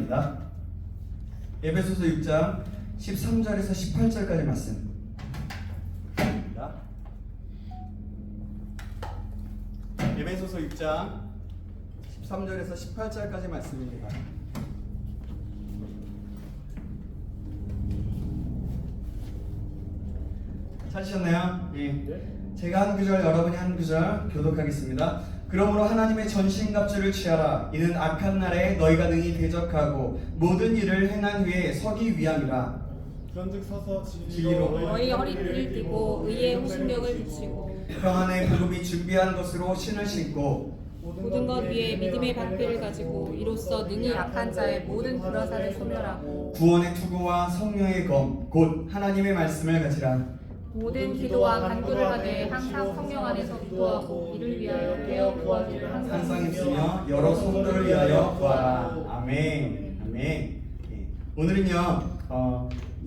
합니다. 에베소서 6장 13절에서 18절까지 말씀. 에베소서 6장 13절에서 18절까지 말씀입니다. 찾으셨나요? 예. 제가 한 구절, 여러분이 한 구절 교독하겠습니다. 그러므로 하나님의 전신갑주를 취하라. 이는 악한 날에 너희가 능히 대적하고 모든 일을 행한 후에 서기 위함이라. 그런즉 서서 진리로 너희 허리를 띠고 의의 홍신벽을 붙이고 평안의 복음이 준비한 것으로 신을 신고 모든 것 위에 믿음의 방패를 가지고 이로써 능히 악한 자의 모든 불화살을 소멸하고 구원의 투구와 성령의 검 곧 하나님의 말씀을 가지라. 모든 기도와 간구를 하되 항상 성령 안에서 기도하고 이를 위하여 깨어 구하기를 항상 힘쓰며 여러 성도를 위하여 구하라. 아멘. 아멘. 예. 오늘은요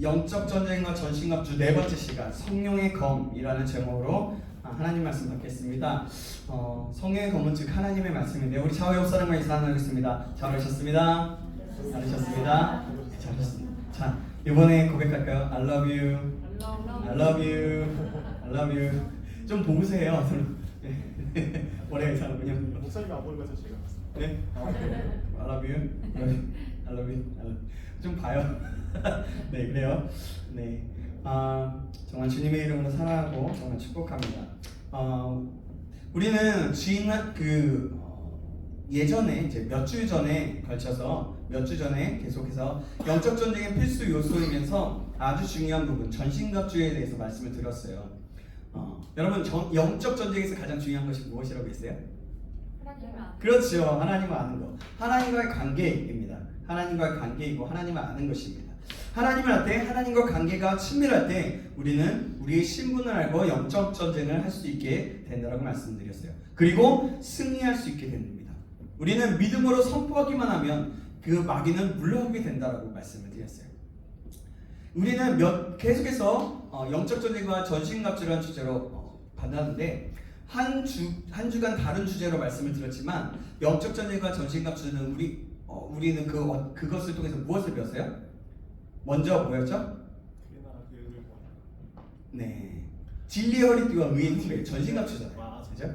영적 전쟁과 전신갑주 네 번째 시간 성령의 검이라는 제목으로 하나님 말씀 받겠습니다. 성령의 검은 즉 하나님의 말씀인데요. 우리 좌우 옆 사람과 인사하겠습니다. 잘 오셨습니다. 잘하셨습니다. 잘하셨습니다. 자, 이번에 고백할까요? I love you. I love you. I love you. 좀 보세요. 오래 괜찮군요. 목사님 안 보이면서 제가 네? I love you. I love you. I love you. 좀 봐요. 네, 그래요. 네. 정말 주님의 이름으로 사랑하고 정말 축복합니다. 우리는 예전에 이제 몇 주 전에 계속해서 영적 전쟁의 필수 요소이면서 아주 중요한 부분 전신갑주에 대해서 말씀을 드렸어요. 여러분 영적 전쟁에서 가장 중요한 것이 무엇이라고 했어요? 그렇죠. 하나님을 아는 것. 하나님과의 관계입니다. 하나님과의 관계이고 하나님을 아는 것입니다. 하나님을 알 때, 하나님과 관계가 친밀할 때 우리는 우리의 신분을 알고 영적 전쟁을 할 수 있게 된다고 말씀드렸어요. 그리고 승리할 수 있게 됩니다. 우리는 믿음으로 선포하기만 하면 그 마귀는 물러가게 된다고 말씀을 드렸어요. 우리는 계속해서 영적 전쟁과 전신갑주라는 주제로 받았는데 한 주간 다른 주제로 말씀을 드렸지만 영적 전쟁과 전신갑주는 우리는 그것을 통해서 무엇을 배웠어요? 먼저 뭐였죠? 네, 진리의 허리띠와 의의 흉배, 전신갑주잖아요. 그죠?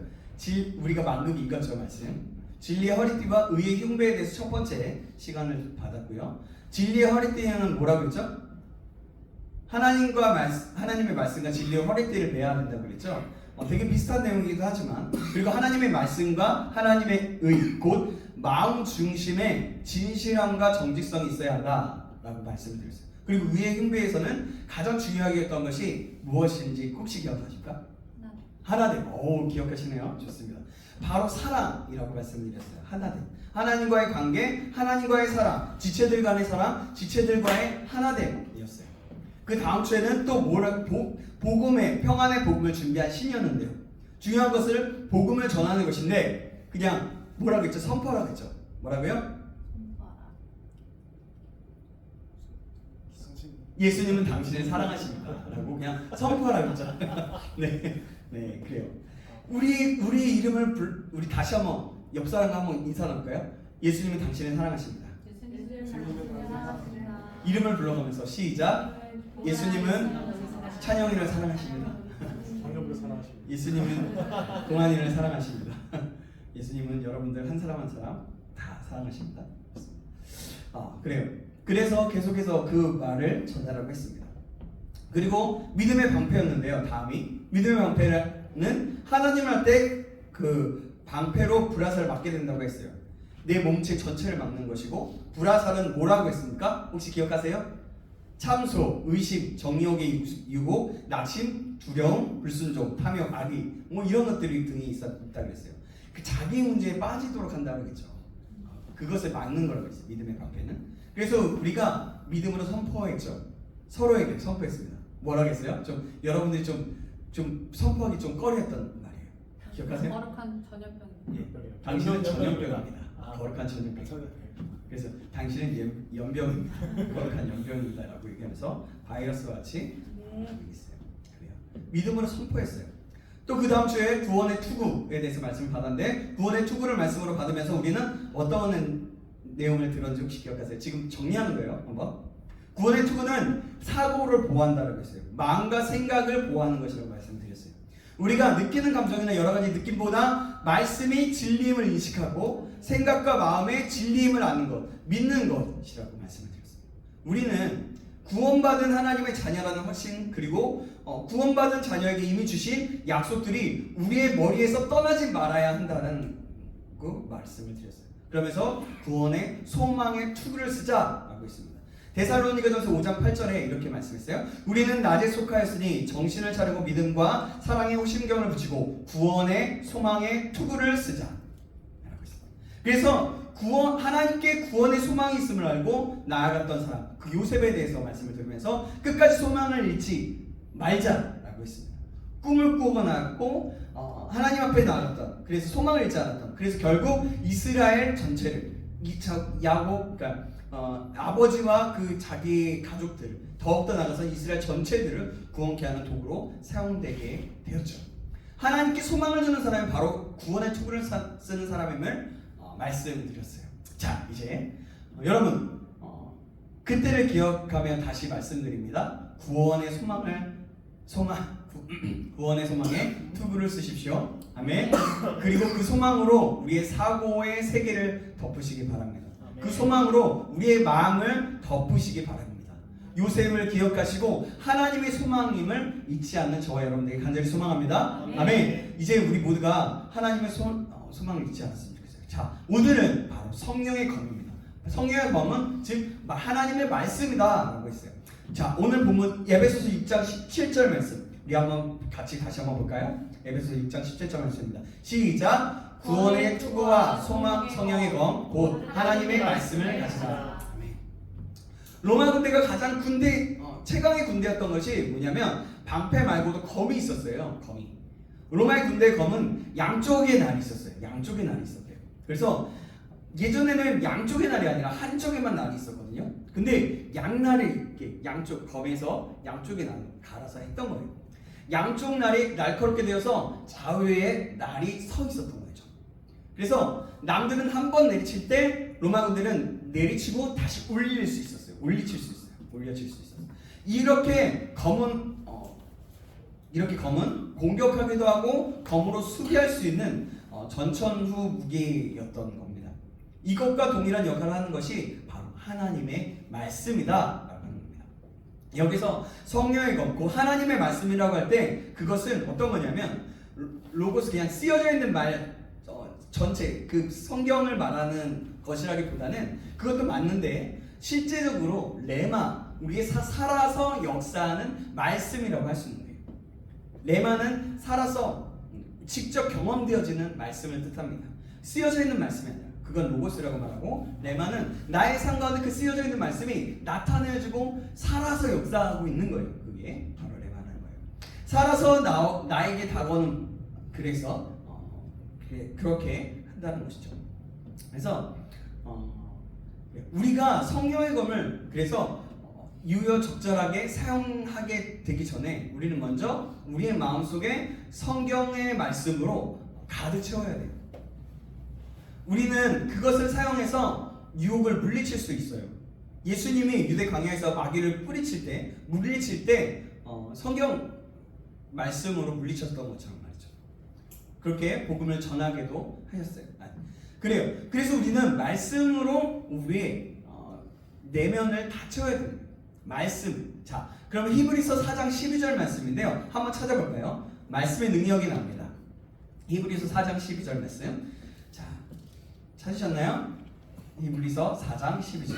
우리가 만국이 이것죠 말씀. 진리의 허리띠와 의의 흉배에 대해서 첫 번째 시간을 받았고요. 진리의 허리띠는 뭐라고 했죠? 하나님의 말씀과 진리의 허리띠를 매야 된다고 그랬죠. 되게 비슷한 내용이기도 하지만 그리고 하나님의 말씀과 하나님의 의, 곧 마음 중심에 진실함과 정직성이 있어야 한다라고 말씀드렸어요. 그리고 의의 흉배에서는 가장 중요하게 했던 것이 무엇인지 혹시 기억하십니까? 하나됨. 오, 기억하시네요. 좋습니다. 바로 사랑이라고 말씀드렸어요. 하나됨. 하나님과의 관계, 하나님과의 사랑, 지체들 간의 사랑, 지체들과의 하나됨이었어요. 그 다음 주에는 또 복음의 평안의 복음을 준비한 신이었는데요. 중요한 것을 복음을 전하는 것인데 그냥 뭐라고 했죠? 선포하라고 했죠. 뭐라고요? 예수님은 당신을 사랑하십니다. 라고 그냥 선포하라고 했죠. 네, 그래요. 우리 이름을 우리 다시 한번 옆 사람과 한번 인사 나눌까요? 예수님은 당신을 사랑하십니다. 이름을 불러가면서 시작. 예수님은 찬영이를 사랑하십니다. 예수님은 동안이를 사랑하십니다. 예수님은 여러분들 한 사람 한 사람 다 사랑하십니다. 그래요. 그래서 계속해서 그 말을 전달하고 했습니다. 그리고 믿음의 방패였는데요. 다음이 믿음의 방패는 하나님을 할 때 그 방패로 불화살을 맞게 된다고 했어요. 내 몸체 전체를 막는 것이고 불화살은 뭐라고 했습니까? 혹시 기억하세요? 참소, 의심, 정욕의 유혹, 낙심, 두려움, 불순종, 탐욕, 악의 이런 것들이 등이 있다고 했어요. 그 자기 문제에 빠지도록 한다고 했죠. 그것을 막는 거라고 했어요. 믿음의 방패는. 그래서 우리가 믿음으로 선포했죠. 서로에게 선포했습니다. 뭐라고 했어요? 여러분들이 좀 선포하기 좀 꺼려했던 말이에요. 기억하세요? 거룩한 전염병. 예, 당신은 전염병입니다. 거룩한 전염병. 그래서 당신은 연병입니다. 거룩한 연병입니다라고 얘기하면서 바이러스와 같이 있어요. 그래요. 믿음으로 선포했어요. 또 그 다음 주에 구원의 투구에 대해서 말씀을 받았는데 구원의 투구를 말씀으로 받으면서 우리는 어떤 내용을 들었는지 혹시 기억하세요? 지금 정리하는 거예요. 한번. 구원의 투구는 사고를 보호한다라고 했어요. 마음과 생각을 보호하는 것이라고 말씀드렸어요. 우리가 느끼는 감정이나 여러 가지 느낌보다 말씀이 진리임을 인식하고 생각과 마음의 진리임을 아는 것, 믿는 것이라고 말씀을 드렸어요. 우리는 구원받은 하나님의 자녀라는 확신, 그리고 구원받은 자녀에게 이미 주신 약속들이 우리의 머리에서 떠나지 말아야 한다는 그 말씀을 드렸어요. 그러면서 구원의 소망의 투구를 쓰자라고 했습니다. 데살로니가전서 5장 8절에 이렇게 말씀했어요. 우리는 낮에 속하였으니 정신을 차리고 믿음과 사랑의 호심경을 붙이고 구원의 소망의 투구를 쓰자 라고 했습니다. 그래서 하나님께 구원의 소망이 있음을 알고 나아갔던 사람, 그 요셉에 대해서 말씀을 드리면서 끝까지 소망을 잃지 말자라고 했습니다. 꿈을 꾸고 나갔고 하나님 앞에 나아갔던, 그래서 소망을 잃지 않았던, 그래서 결국 이스라엘 전체를 그러니까 아버지와 그 자기 가족들, 더욱더 나가서 이스라엘 전체들을 구원케 하는 도구로 사용되게 되었죠. 하나님께 소망을 주는 사람이 바로 구원의 투구를 쓰는 사람임을 말씀드렸어요. 자, 이제 여러분 그때를 기억하며 다시 말씀드립니다. 구원의 소망에 투구를 쓰십시오. 아멘. 그리고 그 소망으로 우리의 사고의 세계를 덮으시기 바랍니다. 그 소망으로 우리의 마음을 덮으시기 바랍니다. 요셉을 기억하시고 하나님의 소망임을 잊지 않는 저와 여러분들에게 간절히 소망합니다. 아멘. 이제 우리 모두가 하나님의 소망을 잊지 않았으면 좋겠어요. 자, 오늘은 바로 성령의 검입니다. 성령의 검은 즉 하나님의 말씀이다 라고 했어요. 자, 오늘 본문 에베소서 6장 17절 말씀 우리 한번 같이 다시 한번 볼까요? 에베소서 6장 17절 말씀입니다. 시작. 구원의 투구와 소망 성령의 검 곧 하나님의 말씀을 가지라. 아멘. 로마 군대가 가장 최강의 군대였던 것이 뭐냐면 방패 말고도 검이 있었어요. 검이. 로마의 군대의 검은 양쪽에 날이 있었어요. 양쪽에 날이 있었대요. 그래서 예전에는 양쪽의 날이 아니라 한쪽에만 날이 있었거든요. 근데 양날을 이렇게 양쪽 검에서 양쪽의 날을 갈아서 했던 거예요. 양쪽 날이 날카롭게 되어서 좌우에 날이 서 있었던 거죠. 그래서 남들은 한 번 내리칠 때 로마 군대는 내리치고 다시 올릴 수 있었어요. 올려칠 수 있었어요. 이렇게 검은 공격하기도 하고 검으로 수비할 수 있는 전천후 무기였던 겁니다. 이것과 동일한 역할을 하는 것이 바로 하나님의 말씀이다라고 하는 겁니다. 여기서 성령의 검, 그 하나님의 말씀이라고 할 때 그것은 어떤 거냐면 로고스 그냥 쓰여져 있는 말 전체 그 성경을 말하는 것이라기보다는 그것도 맞는데 실제적으로 레마, 우리의 살아서 역사하는 말씀이라고 할 수 있는 거예요. 레마는 살아서 직접 경험되어지는 말씀을 뜻합니다. 쓰여져 있는 말씀이 아니라 그건 로고스라고 말하고, 레마는 나의 삶 가운데 그 쓰여져 있는 말씀이 나타내주고 살아서 역사하고 있는 거예요. 그게 바로 레마라는 거예요. 살아서 나에게 다가오는, 그래서 그렇게 한다는 것이죠. 그래서 우리가 성령의 검을 그래서 유효적절하게 사용하게 되기 전에 우리는 먼저 우리의 마음속에 성경의 말씀으로 가득 채워야 돼요. 우리는 그것을 사용해서 유혹을 물리칠 수 있어요. 예수님이 유대 광야에서 마귀를 물리칠 때 성경 말씀으로 물리쳤던 것처럼 말이죠. 그렇게 복음을 전하게도 하셨어요. 그래요. 그래서 우리는 말씀으로 우리의 내면을 다 채워야 됩니다. 말씀. 자, 그러면 히브리서 4장 12절 말씀인데요. 한번 찾아볼까요? 말씀의 능력이 나옵니다. 히브리서 4장 12절 말씀. 자, 찾으셨나요? 히브리서 4장 12절.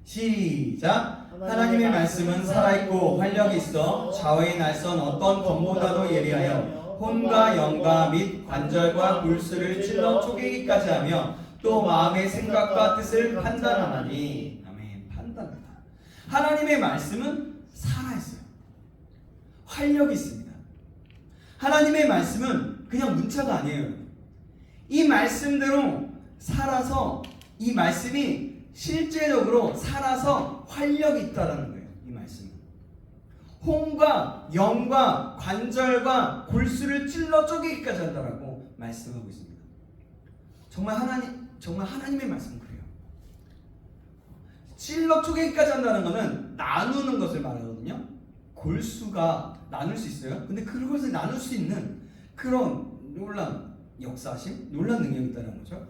시작. 하나님의 말씀은 살아있고 활력이 있어 좌우의 날선 어떤 검보다도 예리하여 혼과 영과 및 관절과 골수를 찔러 쪼개기까지 하며 또 마음의 생각과 뜻을 판단하나니. 아멘. 판단한다. 하나님의 말씀은 살아있어요. 활력이 있습니다. 하나님의 말씀은 그냥 문자가 아니에요. 이 말씀대로 살아서 이 말씀이 실제적으로 살아서 활력이 있다라는 거예요. 이 말씀은 혼과 영과 관절과 골수를 찔러 쪼개기까지 한다라고 말씀하고 있습니다. 정말 하나님의 말씀은 그래요. 찔러 쪼개기까지 한다는 것은 나누는 것을 말하거든요. 골수가 나눌 수 있어요. 근데 그것을 나눌 수 있는 그런 놀란 역사심, 놀란 능력이 있다는 거죠.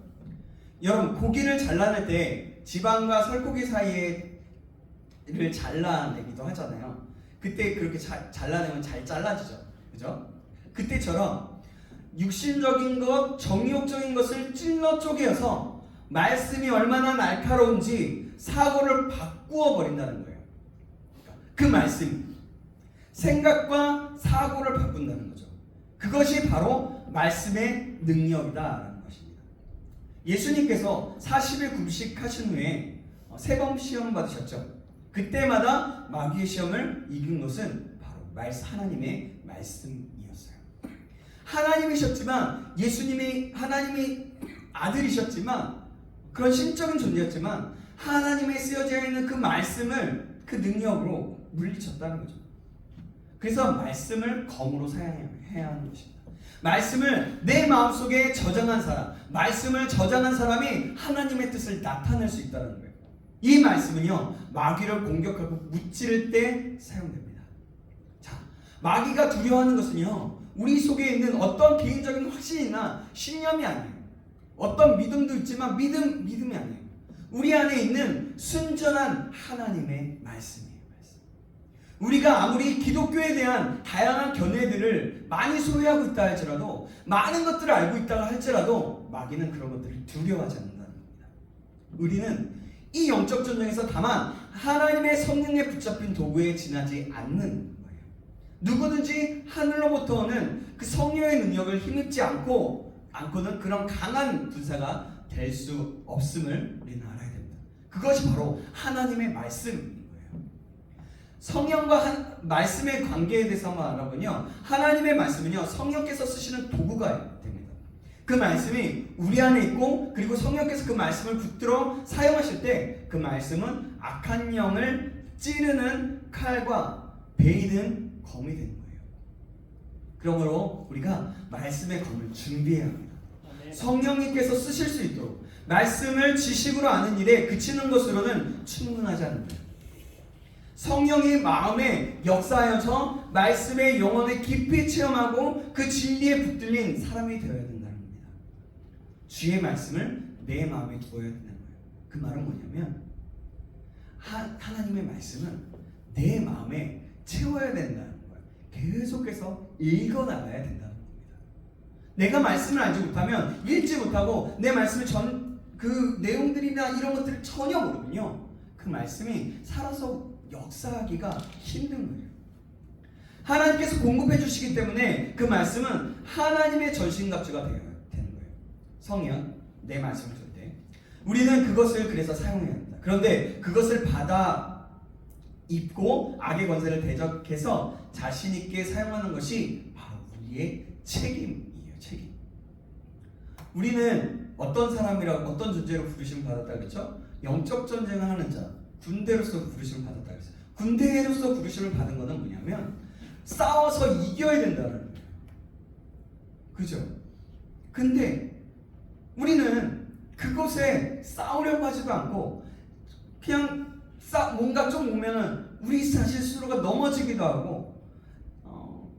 여러분, 고기를 잘라낼 때 지방과 살코기 사이에를 잘라내기도 하잖아요. 그때 그렇게 잘라내면 잘 잘라지죠. 그죠? 그때처럼 육신적인 것, 정욕적인 것을 찔러 쪼개어서 말씀이 얼마나 날카로운지 사고를 바꾸어 버린다는 거예요. 그 말씀이 생각과 사고를 바꾼다는 거죠. 그것이 바로 말씀의 능력이다라는 것입니다. 예수님께서 40일 금식하신 후에 3번 시험 받으셨죠. 그때마다 마귀의 시험을 이긴 것은 바로 하나님의 말씀이었어요. 하나님이셨지만, 예수님이 하나님이 아들이셨지만, 그런 신적인 존재였지만 하나님의 쓰여져 있는 그 말씀을 그 능력으로 물리쳤다는 거죠. 그래서 말씀을 검으로 사용해야 하는 것입니다. 말씀을 내 마음속에 저장한 사람, 말씀을 저장한 사람이 하나님의 뜻을 나타낼 수 있다는 거예요. 이 말씀은요, 마귀를 공격하고 무찌를 때 사용됩니다. 자, 마귀가 두려워하는 것은요, 우리 속에 있는 어떤 개인적인 확신이나 신념이 아니에요. 어떤 믿음도 있지만 믿음이 아니에요. 우리 안에 있는 순전한 하나님의 말씀이에요. 우리가 아무리 기독교에 대한 다양한 견해들을 많이 소유하고 있다 할지라도, 많은 것들을 알고 있다고 할지라도 마귀는 그런 것들을 두려워하지 않는다는 겁니다. 우리는 이 영적 전쟁에서 다만 하나님의 성령에 붙잡힌 도구에 지나지 않는 거예요. 누구든지 하늘로부터 오는 그 성령의 능력을 힘입지 않고는 그런 강한 군사가 될 수 없음을 우리는 알아야 됩니다. 그것이 바로 하나님의 말씀입니다. 성령과 말씀의 관계에 대해서 한번 알아보면요, 하나님의 말씀은요, 성령께서 쓰시는 도구가 됩니다. 그 말씀이 우리 안에 있고, 그리고 성령께서 그 말씀을 붙들어 사용하실 때 그 말씀은 악한 영을 찌르는 칼과 베이는 검이 되는 거예요. 그러므로 우리가 말씀의 검을 준비해야 합니다. 성령님께서 쓰실 수 있도록 말씀을 지식으로 아는 일에 그치는 것으로는 충분하지 않는 거예요. 성령이 마음에 역사하여서 말씀의 영혼을 깊이 체험하고 그 진리에 붙들린 사람이 되어야 된다는 겁니다. 주의 말씀을 내 마음에 두어야 된다는 거예요. 그 말은 뭐냐면 하나님의 말씀은 내 마음에 채워야 된다는 거예요. 계속해서 읽어나가야 된다는 겁니다. 내가 말씀을 알지 못하면, 읽지 못하고 내 말씀을 그 내용들이나 이런 것들을 전혀 모르면요, 그 말씀이 살아서 역사하기가 힘든 거예요. 하나님께서 공급해 주시기 때문에 그 말씀은 하나님의 전신갑주가 되는 거예요. 성령, 내 말씀을 줄 때 우리는 그것을 그래서 사용해야 합니다. 그런데 그것을 받아 입고 악의 권세를 대적해서 자신 있게 사용하는 것이 바로 우리의 책임이에요. 책임. 우리는 어떤 사람이라고, 어떤 존재로 부르심을 받았다 그랬죠? 영적 전쟁을 하는 자, 군대로서 부르심을 받았다 그랬어요. 군대로서 부르심을 받은 것은 뭐냐면 싸워서 이겨야 된다는 거예요. 그죠? 근데 우리는 그것에 싸우려고 하지도 않고 그냥 뭔가 좀 오면은 우리 자신 스스로가 넘어지기도 하고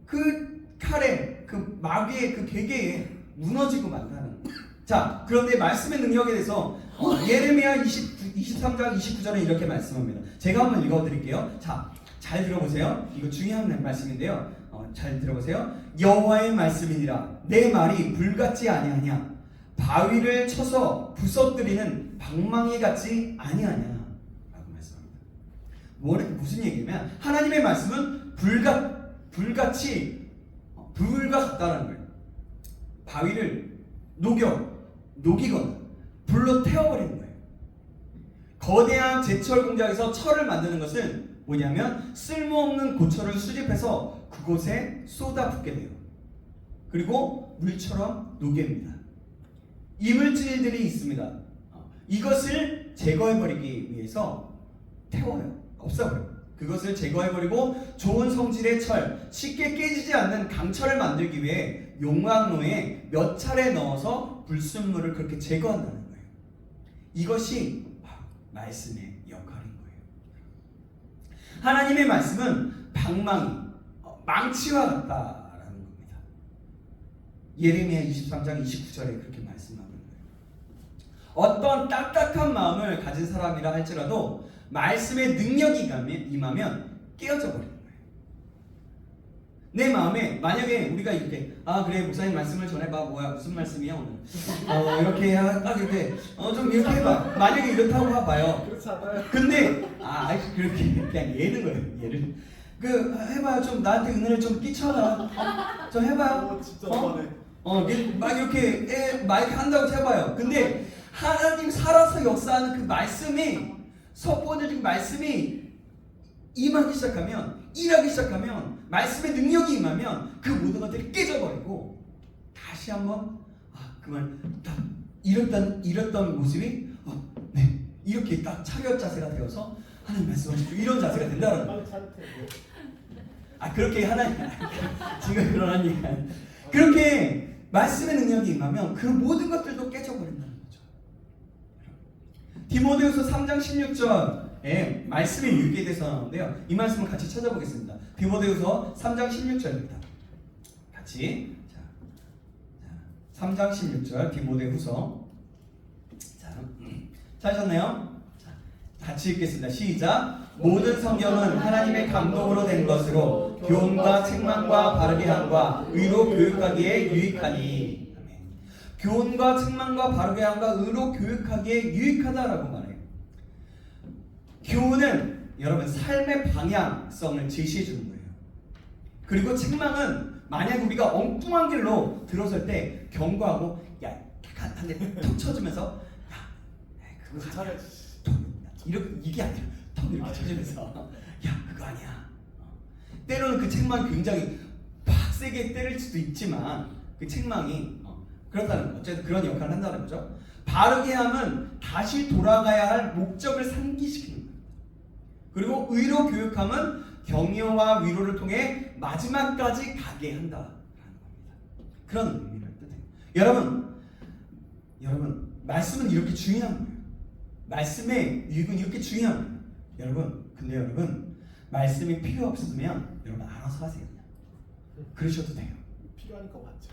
그 칼에, 그 마귀의 그 계계에 무너지고 만다는 거예요. 자, 그런데 말씀의 능력에 대해서 예레미야 23장 29절에 이렇게 말씀합니다. 제가 한번 읽어드릴게요. 자, 잘 들어보세요. 이거 중요한 말씀인데요. 잘 들어보세요. 여호와의 말씀이니라 내 말이 불같지 아니하냐, 바위를 쳐서 부서뜨리는 방망이 같지 아니하냐 라고 말씀합니다. 무슨 얘기냐면 하나님의 말씀은 불같이 불과 같다는 거예요. 바위를 녹이거나 불로 태워버리는 거예요. 거대한 제철 공장에서 철을 만드는 것은 뭐냐면 쓸모없는 고철을 수집해서 그곳에 쏟아붓게 돼요. 그리고 물처럼 녹입니다. 이물질들이 있습니다. 이것을 제거해버리기 위해서 태워요. 없애버려요. 그것을 제거해버리고 좋은 성질의 철, 쉽게 깨지지 않는 강철을 만들기 위해 용광로에 몇 차례 넣어서 불순물을 그렇게 제거한다는 거예요. 이것이 바로 말씀의 역할인 거예요. 하나님의 말씀은 방망이, 망치와 같다라는 겁니다. 예레미야 23장 29절에 그렇게 말씀하고 있는 거예요. 어떤 딱딱한 마음을 가진 사람이라 할지라도 말씀의 능력이 임하면 깨어져 버리는 거예요. 내 마음에 만약에 우리가 이렇게 그래 목사님 말씀을 전해봐. 뭐야 무슨 말씀이야 오늘 이렇게 딱 이렇게 좀 이렇게 해봐. 만약에 이렇다고 봐봐요. 그렇지 않아요. 근데 그렇게 그냥 예는 거예요. 예를 해봐요. 좀 나한테 은혜를 좀 끼쳐라. 좀 해봐요. 진짜 좋아하네. 막 이렇게 막 이렇게 한다고 해봐요. 근데 하나님 살아서 역사하는 그 말씀이 선포되는 말씀이 임하기 시작하면, 일하기 시작하면, 말씀의 능력이 임하면 그 모든 것들이 깨져버리고 다시 한번 그만 딱 잃었던 모습이 네 이렇게 딱 차렷 자세가 되어서 하나님 말씀하시죠. 이런 자세가 된다는 거예요. 그렇게 하나님 지금 그런 얘기가 그렇게 말씀의 능력이 임하면 그 모든 것들도 깨져버린다는 거죠. 디모데후서 3장 16절에 말씀의 유익에 대해서 나오는데요. 이 말씀을 같이 찾아보겠습니다. 디모데후서 3장 16절입니다. 같이 3장 16절 디모데후서 찾으셨나요? 같이 읽겠습니다. 시작. 모든 성경은 하나님의 감동으로 된 것으로 교훈과 책망과 바르게 함과 의로 교육하기에 유익하니. 아멘. 교훈과 책망과 바르게 함과 의로 교육하기에 유익하다라고 말해요. 교훈은 여러분 삶의 방향성을 제시해 주는 거예요. 그리고 책망은 만약 우리가 엉뚱한 길로 들어설 때 경고하고 한 대 툭 쳐주면서 그거 잘해야지. 이게 아니라 턱 이렇게 쳐주면서 그거 아니야. 때로는 그 책망이 굉장히 빡세게 때릴 수도 있지만 그 책망이 그렇다는 거. 어쨌든 그런 역할을 한다는 거죠. 바르게 함은 다시 돌아가야 할 목적을 상기시키는 거예요. 그리고 의로 교육함은 격려와 위로를 통해 마지막까지 가게 한다라는 겁니다. 그런 의미를 뜻해요. 여러분 말씀은 이렇게 중요한 거예요. 말씀의 유익은 이렇게 중요한 거예요. 근데 여러분 말씀이 필요 없으면 여러분 알아서 하세요. 그냥 그러셔도 돼요. 필요하니까 맞죠.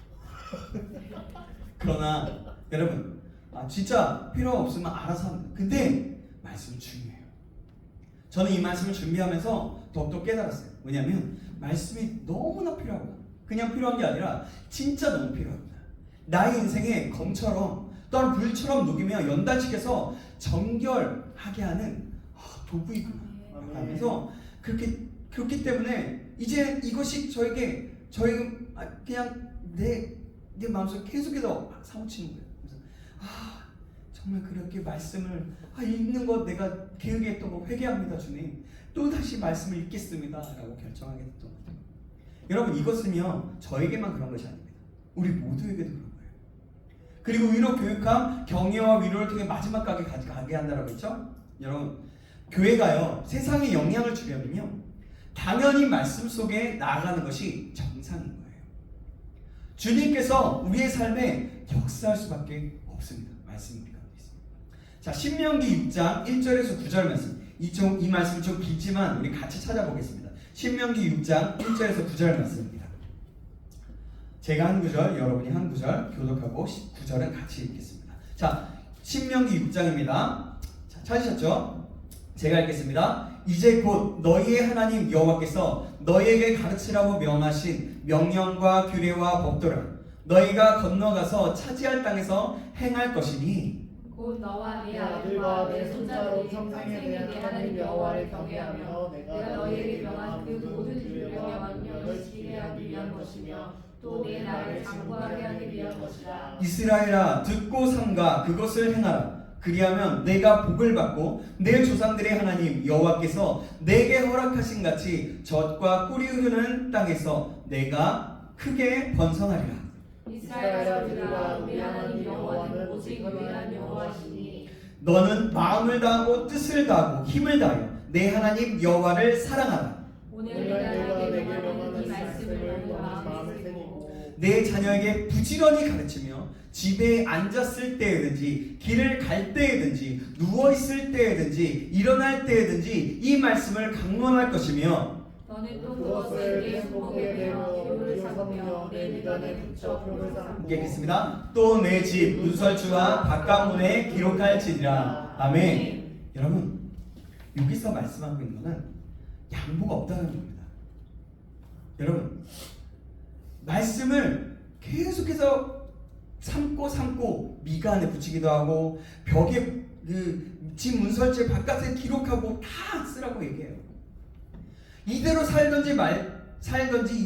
그러나 여러분 진짜 필요 없으면 알아서 합니다. 근데 말씀은 중요해요. 저는 이 말씀을 준비하면서 더욱더 깨달았어요. 왜냐하면 말씀이 너무나 필요하고 그냥 필요한 게 아니라 진짜 너무 필요합니다. 나의 인생에 검처럼 또는 불처럼 녹이며 연단시켜서 정결하게 하는 도구이구나 하면서 그렇기 때문에 이제 이것이 저희 그냥 내 마음속에 계속해서 사무치는 거예요. 그래서 정말 그렇게 말씀을 읽는 것 내가 기억했던 거 회개합니다 주님. 또 다시 말씀을 읽겠습니다 라고 결정하게 됐던 것 같아요. 여러분 이것은요 저에게만 그런 것이 아닙니다. 우리 모두에게도 그런 거예요. 그리고 위로 교육함 격려와 위로를 통해 마지막까지 가게 한다라고 했죠. 여러분 교회가요 세상에 영향을 주려면요 당연히 말씀 속에 나아가는 것이 정상인 거예요. 주님께서 우리의 삶에 역사할 수밖에 없습니다. 말씀이 우리 가운데 있습니다. 자, 신명기 6장 1절에서 9절 말씀. 이 말씀은 좀 길지만 우리 같이 찾아보겠습니다. 신명기 6장 1절에서 9절 말씀입니다. 제가 한 구절, 여러분이 한 구절 교독하고 9절은 같이 읽겠습니다. 자, 신명기 6장입니다. 자, 찾으셨죠? 제가 읽겠습니다. 이제 곧 너희의 하나님 여호와께서 너희에게 가르치라고 명하신 명령과 규례와 법도를 너희가 건너가서 차지할 땅에서 행할 것이니 곧 너와 네 아들과 아들과 내 내 손자들이 손자들이 평생에 평생에 내 하나님 여호와를 경외하며 내가 너희에게 명한 그 모든 규례와 명령을 지키게 하기 위한 것이며 또 내 나라를 장구하게 하기 위한 것이라. 이스라엘아 듣고 삼가 그것을 행하라. 그리하면 내가 복을 받고 내 조상들의 하나님 여호와께서 내게 허락하신 같이 젖과 꿀이 흐르는 땅에서 내가 크게 번성하리라. 이스라엘아 들으라. 우리 하나님 여호와는 오직 유일한 여호와시니 너는 마음을 다하고 뜻을 다하고 힘을 다하여 내 하나님 여호와를 사랑하라. 오늘 내가 내게 명하는 명하는 이 이 말씀을 너희 마음에 마음에 새기고 새기고 내 자녀에게 부지런히 가르치며 집에 앉았을 때든지 길을 갈 때든지 누워 있을 때든지 일어날 때든지 이 말씀을 강론할 것이며 너는 또 그것을 내 손목에 매어 표를 삼으며 내 미간에 붙여 표를 삼고 읽겠습니다. 또 내 집 문설주와 바깥문에 기록할지니라. 아멘. 여러분 여기서 말씀하고 있는 것은 양보가 없다는 겁니다. 여러분 말씀을 계속해서 삼고 미간에 붙이기도 하고 벽에 집 문설주에 바깥에 기록하고 다 쓰라고 얘기해요. 이대로 살던지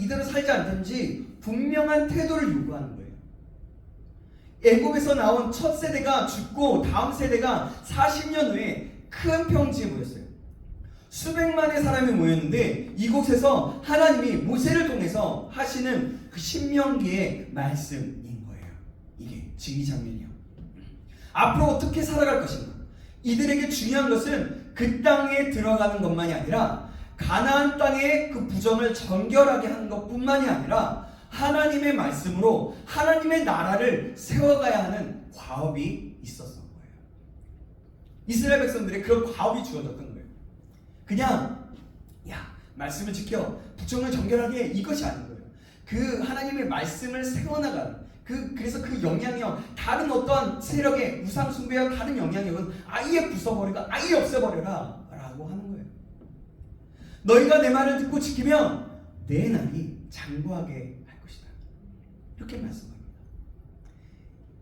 이대로 살지 않든지 분명한 태도를 요구하는 거예요. 애굽에서 나온 첫 세대가 죽고 다음 세대가 40년 후에 큰 평지에 모였어요. 수백만의 사람이 모였는데 이곳에서 하나님이 모세를 통해서 하시는 그 신명기의 말씀인 거예요. 이게 지금 이 장면이요. 앞으로 어떻게 살아갈 것인가. 이들에게 중요한 것은 그 땅에 들어가는 것만이 아니라 가나안 땅의 그 부정을 정결하게 하는 것뿐만이 아니라 하나님의 말씀으로 하나님의 나라를 세워가야 하는 과업이 있었던 거예요. 이스라엘 백성들의 그런 과업이 주어졌던 거예요. 그냥 말씀을 지켜 부정을 정결하게 이것이 아닌 거예요. 그 하나님의 말씀을 세워나가는 그래서 그 영향력 다른 어떠한 세력의 우상 숭배와 다른 영향력은 아예 부숴버리고 아예 없애버려라 라고 하는 거예요. 너희가 내 말을 듣고 지키면 내 날이 장구하게 할 것이다. 이렇게 말씀합니다.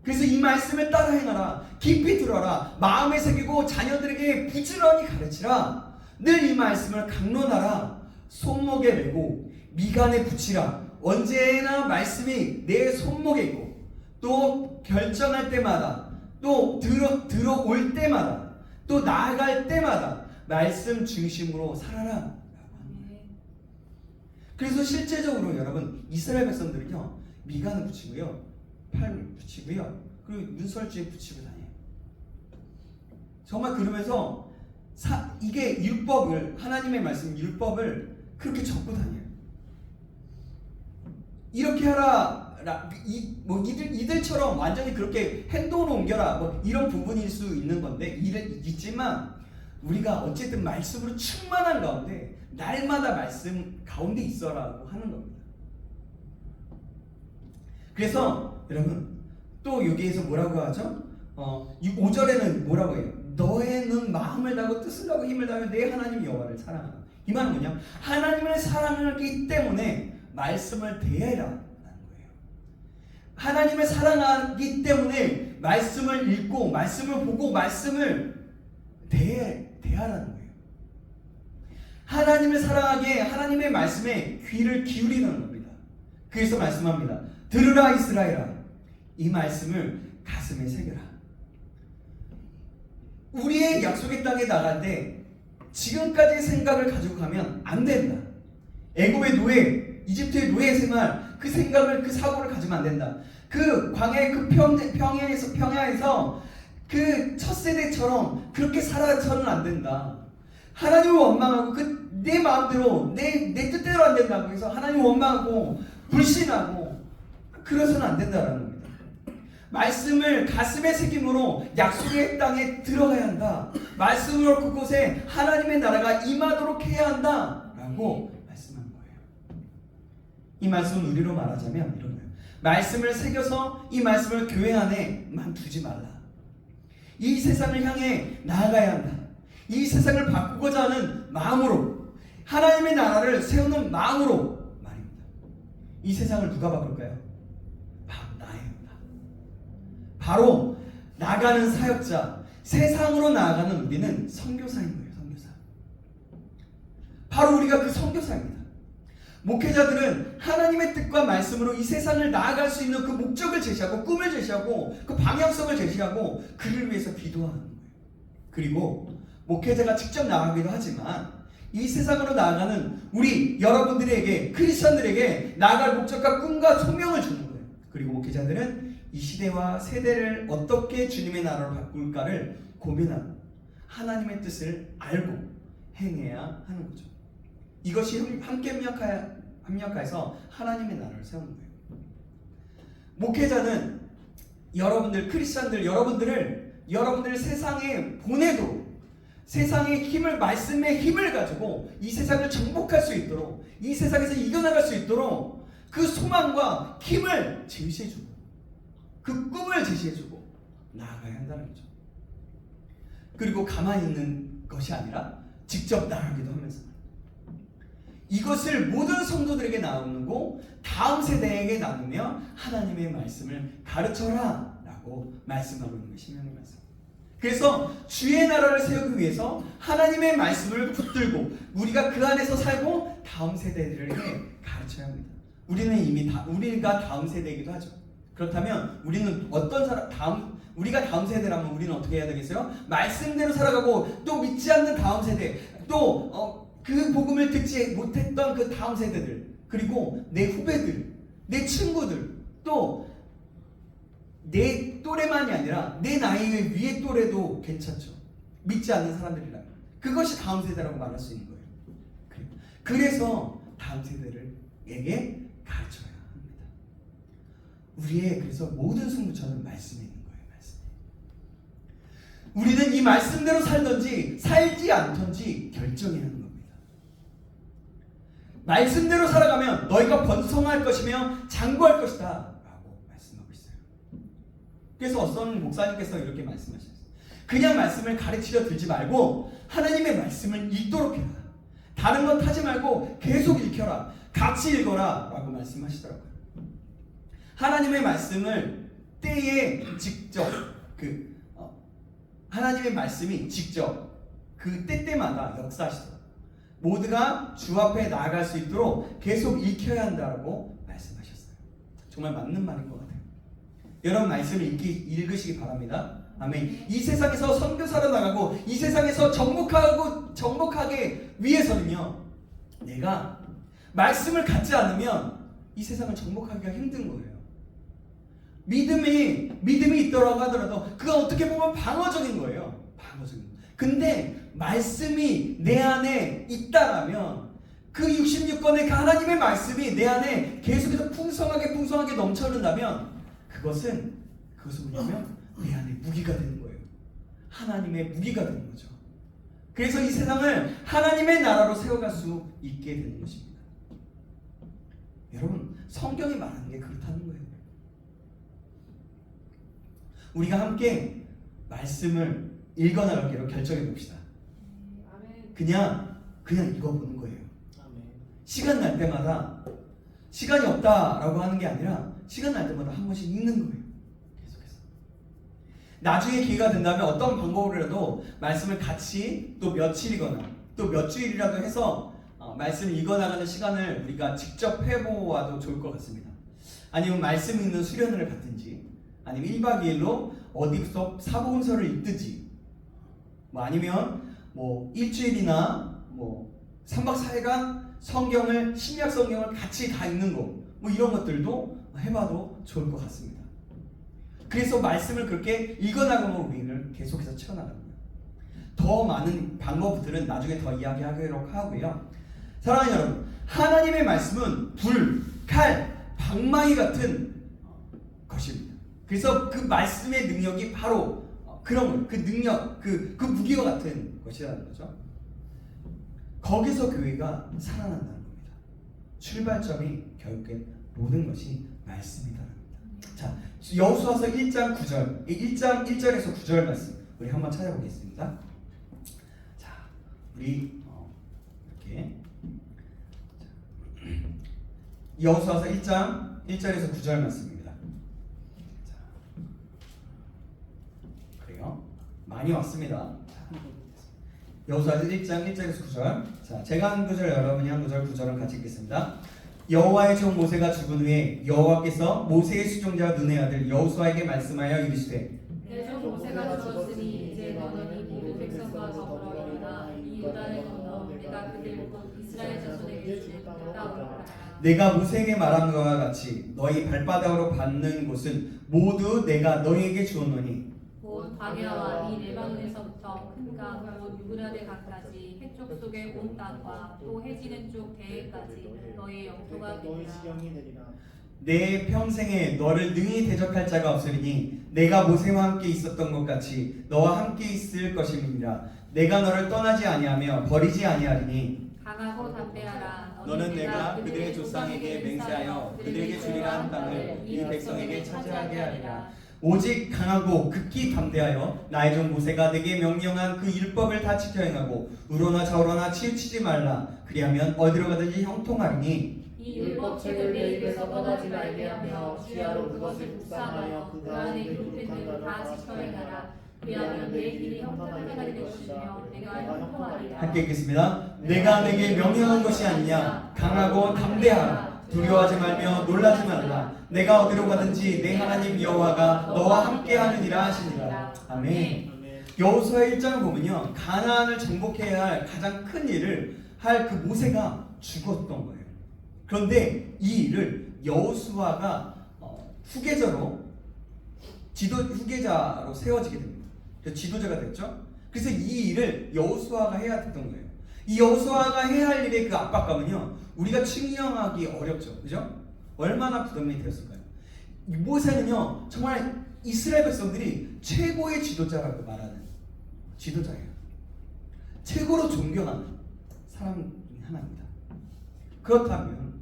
그래서 이 말씀을 따라 행하라. 깊이 들어라. 마음에 새기고 자녀들에게 부지런히 가르치라. 늘 이 말씀을 강론하라. 손목에 메고 미간에 붙이라. 언제나 말씀이 내 손목에 있고 또 결정할 때마다 또 들어올 때마다 또 나아갈 때마다 말씀 중심으로 살아라. 그래서 실제적으로 여러분 이스라엘 백성들은요 미간을 붙이고요 팔을 붙이고요 그리고 문설주에 붙이고 다녀요. 정말 그러면서 이게 율법을 하나님의 말씀 율법을 그렇게 적고 다녀요. 이렇게 하라 이들처럼 완전히 그렇게 행동으로 옮겨라 이런 부분일 수 있는 건데 있지만 우리가 어쨌든 말씀으로 충만한 가운데 날마다 말씀 가운데 있어라고 하는 겁니다. 그래서 여러분 또 여기에서 뭐라고 하죠? 5절에는 뭐라고 해요? 너의 눈 마음을 다하고 뜻을 다하고 힘을 다하며 내 하나님 여호와를 사랑하라. 이 말은 뭐냐? 하나님을 사랑하기 때문에 말씀을 대해라 라는 거예요. 하나님을 사랑하기 때문에 말씀을 읽고 말씀을 보고 말씀을 대하라는 거예요. 하나님을 사랑하기에 하나님의 말씀에 귀를 기울이는 겁니다. 그래서 말씀합니다. 들으라 이스라엘아 이 말씀을 가슴에 새겨라. 우리의 약속의 땅에 나갈 때 지금까지의 생각을 가지고 가면 안 된다. 애굽의 노예, 이집트의 노예 생활 그 생각을 그 사고를 가지면 안 된다. 그 광야의 그 평야에서 그 첫 세대처럼 그렇게 살아서는 안 된다. 하나님을 원망하고 내 마음대로 내 뜻대로 안 된다고 해서 하나님을 원망하고 불신하고 그래서는 안 된다라는 겁니다. 말씀을 가슴에 새김으로 약속의 땅에 들어가야 한다. 말씀으로 그곳에 하나님의 나라가 임하도록 해야 한다라고 말씀한 거예요. 이 말씀은 우리로 말하자면 이런 거예요. 말씀을 새겨서 이 말씀을 교회 안에만 두지 말라. 이 세상을 향해 나아가야 한다. 이 세상을 바꾸고자 하는 마음으로 하나님의 나라를 세우는 마음으로 말입니다. 이 세상을 누가 바꿀까요? 바로 나입니다. 바로 나가는 사역자, 세상으로 나아가는 우리는 선교사인 거예요. 선교사. 바로 우리가 그 선교사입니다. 목회자들은 하나님의 뜻과 말씀으로 이 세상을 나아갈 수 있는 그 목적을 제시하고 꿈을 제시하고 그 방향성을 제시하고 그를 위해서 기도하는 거예요. 그리고 목회자가 직접 나가기도 하지만 이 세상으로 나아가는 우리 여러분들에게 크리스천들에게 나아갈 목적과 꿈과 소명을 주는 거예요. 그리고 목회자들은 이 시대와 세대를 어떻게 주님의 나라로 바꿀까를 고민하고 하나님의 뜻을 알고 행해야 하는 거죠. 이것이 함께 합력해서 하나님의 나라를 세우는 거예요. 목회자는 여러분들 크리스천들 여러분들을 세상에 보내도록 세상의 힘을 말씀의 힘을 가지고 이 세상을 정복할 수 있도록 이 세상에서 이겨나갈 수 있도록 그 소망과 힘을 제시해주고 그 꿈을 제시해주고 나아가야 한다는 거죠. 그리고 가만히 있는 것이 아니라 직접 나아가기도 하면서 이것을 모든 성도들에게 나누고 다음 세대에게 나누며 하나님의 말씀을 가르쳐라 라고 말씀하고 있는 게 신명의 말씀. 그래서 주의 나라를 세우기 위해서 하나님의 말씀을 붙들고 우리가 그 안에서 살고 다음 세대들에게 가르쳐야 합니다. 우리가 다음 세대이기도 하죠. 그렇다면 우리는 어떤 우리가 다음 세대라면 우리는 어떻게 해야 되겠어요? 말씀대로 살아가고 또 믿지 않는 다음 세대 또 그 복음을 듣지 못했던 그 다음 세대들 그리고 내 후배들 내 친구들 또 내 또래만이 아니라 내 나이의 위의 또래도 괜찮죠. 믿지 않는 사람들이라면 그것이 다음 세대라고 말할 수 있는 거예요. 그래서 다음 세대에게 가르쳐야 합니다. 우리의 그래서 모든 승부처는 말씀에 있는 거예요. 말씀. 우리는 이 말씀대로 살든지 살지 않든지 결정해야 하는 겁니다. 말씀대로 살아가면 너희가 번성할 것이며 장구할 것이다 라고 말씀하고 있어요. 그래서 어떤 목사님께서 이렇게 말씀하셨어요. 그냥 말씀을 가르치려 들지 말고 하나님의 말씀을 읽도록 해라. 다른 건 타지 말고 계속 읽혀라. 같이 읽어라 라고 말씀하시더라고요. 하나님의 말씀을 때에 직접 하나님의 말씀이 직접 그 때때마다 역사하시더라고요. 모두가 주 앞에 나아갈 수 있도록 계속 익혀야 한다고 말씀하셨어요. 정말 맞는 말인 것 같아요. 여러분 말씀을 읽으시기 바랍니다. 아멘. 이 세상에서 선교사로 나가고 이 세상에서 정복하기 위해서는요, 내가 말씀을 갖지 않으면 이 세상을 정복하기가 힘든 거예요. 믿음이 있더라고 하더라도 그건 어떻게 보면 방어적인 거예요. 방어적인. 근데 말씀이 내 안에 있다라면 그 66권의 그 하나님의 말씀이 내 안에 계속해서 풍성하게 넘쳐흐른다면 그것은 뭐냐면 내 안에 무기가 되는 거예요. 하나님의 무기가 되는 거죠. 그래서 이 세상을 하나님의 나라로 세워갈 수 있게 되는 것입니다. 여러분 성경이 말하는 게 그렇다는 거예요. 우리가 함께 말씀을 읽어나가기로 결정해 봅시다. 그냥 읽어보는 거예요. 시간 날 때마다 시간이 없다라고 하는 게 아니라 시간 날 때마다 한 번씩 읽는 거예요. 계속해서. 나중에 기회가 된다면 어떤 방법으로라도 말씀을 같이 또 며칠이거나 또 몇 주일이라도 해서 말씀을 읽어나가는 시간을 우리가 직접 해보아도 좋을 것 같습니다. 아니면 말씀 읽는 수련회를 갖든지 아니면 1박 2일로 어디서 사복음서를 읽든지 아니면 일주일이나 3박 4일간 신약 성경을 같이 다 읽는 거 이런 것들도 해봐도 좋을 것 같습니다. 그래서 말씀을 그렇게 읽어나가면 우리를 계속해서 채워나갑니다. 더 많은 방법들은 나중에 더 이야기하도록 하고요. 사랑하는 여러분, 하나님의 말씀은 불, 칼, 방망이 같은 것입니다. 그래서 그 말씀의 능력이 바로 그런 그 능력, 그 무기와 같은 것이라는 거죠. 거기서 교회가 살아난다는 겁니다. 출발점이 결국엔 모든 것이 말씀이다라는 겁니다. 자, 여호수아서 1장 9절, 1절에서 9절 말씀 우리 한번 찾아보겠습니다. 자, 우리 이렇게 여호수아서 1장 1절에서 9절 말씀입니다. 자, 그래요? 많이 왔습니다. 여호수아서 1장 1절에서 9절. 자, 제가 한 구절 여러분이 한 구절 9절을 같이 읽겠습니다. 여호와의 종 모세가 죽은 후에 여호와께서 모세의 수종자 눈의 아들 여호수아에게 말씀하여 이르시되 내 종 모세가 죽었으니 이제 너는 이 모든 백성과 더불어 일어나 이 요단을 건너 내가 그들 곧 이스라엘 자손에게 주는 땅으로 가라. 내가 모세에게 말한 것과 같이 너희 발바닥으로 밟는 곳은 모두 내가 너희에게 주었노니 곧 광야와 이 레바논에서부터 큰강 곧 유브라데 강까지 해쪽 속의 온 땅과 또 해지는 쪽 대해까지 너희의 영토가 되리라. 내 평생에 너를 능히 대적할 자가 없으리니 내가 모세와 함께 있었던 것 같이 너와 함께 있을 것임이니라. 내가 너를 떠나지 아니하며 버리지 아니하리니 강하고 담대하라. 너는 내가 그들의 조상에게 맹세하여 그들에게 주리라 한 땅을 이 백성에게 차지하게 하리라. 오직 강하고 극히 담대하여 나의 종 모세가 내게 명령한 그 율법을 다 지켜 행하고 우로나 좌우로나 치우치지 말라. 그리하면 어디로 가든지 형통하리니 이 율법책을 내 입에서 떠나지 말게 하며 주야로 그것을 묵상하여 그 안에 기록된 대로 다 지켜 행하라. 그리하면 내 길이 형통하게 될 것이며 내가 형통하리라. 함께 읽겠습니다. 내가 내게 명령한 것이 아니냐. 강하고 담대하라. 두려워하지 말며 놀라지 말라. 내가 어디로 가든지 내 하나님 여호와가 너와 함께하느니라 하시니라. 아멘. 여호수아 1장을 보면요, 가나안을 정복해야 할 가장 큰 일을 할 그 모세가 죽었던 거예요. 그런데 이 일을 여호수아가 후계자로 세워지게 됩니다. 그래서 지도자가 됐죠. 그래서 이 일을 여호수아가 해야 됐던 거예요. 이 여호수아가 해야 할 일의 그 압박감은요, 우리가 측량하기 어렵죠. 그죠? 얼마나 부담이 되었을까요? 모세는요, 정말 이스라엘 백성들이 최고의 지도자라고 말하는 지도자예요. 최고로 존경하는 사람 중에 하나입니다. 그렇다면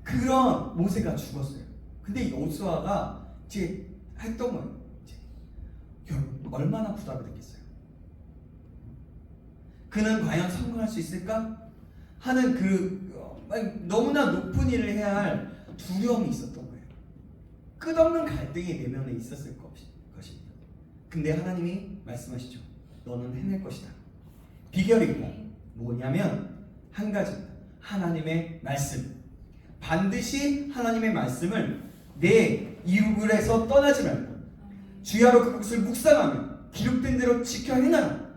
그런 모세가 죽었어요. 근데 여호수아가 이제 했던 거예요. 여러분, 얼마나 부담이 됐겠어요? 그는 과연 성공할 수 있을까? 하는 너무나 높은 일을 해야 할 두려움이 있었던 거예요. 끝없는 갈등이 내면에 있었을 것입니다. 근데 하나님이 말씀하시죠. 너는 해낼 것이다. 비결이 뭐냐면 한 가지입니다. 하나님의 말씀. 반드시 하나님의 말씀을 내 입에서 떠나지 말고 주야로 그것을 묵상하며 기록된 대로 지켜 행하라.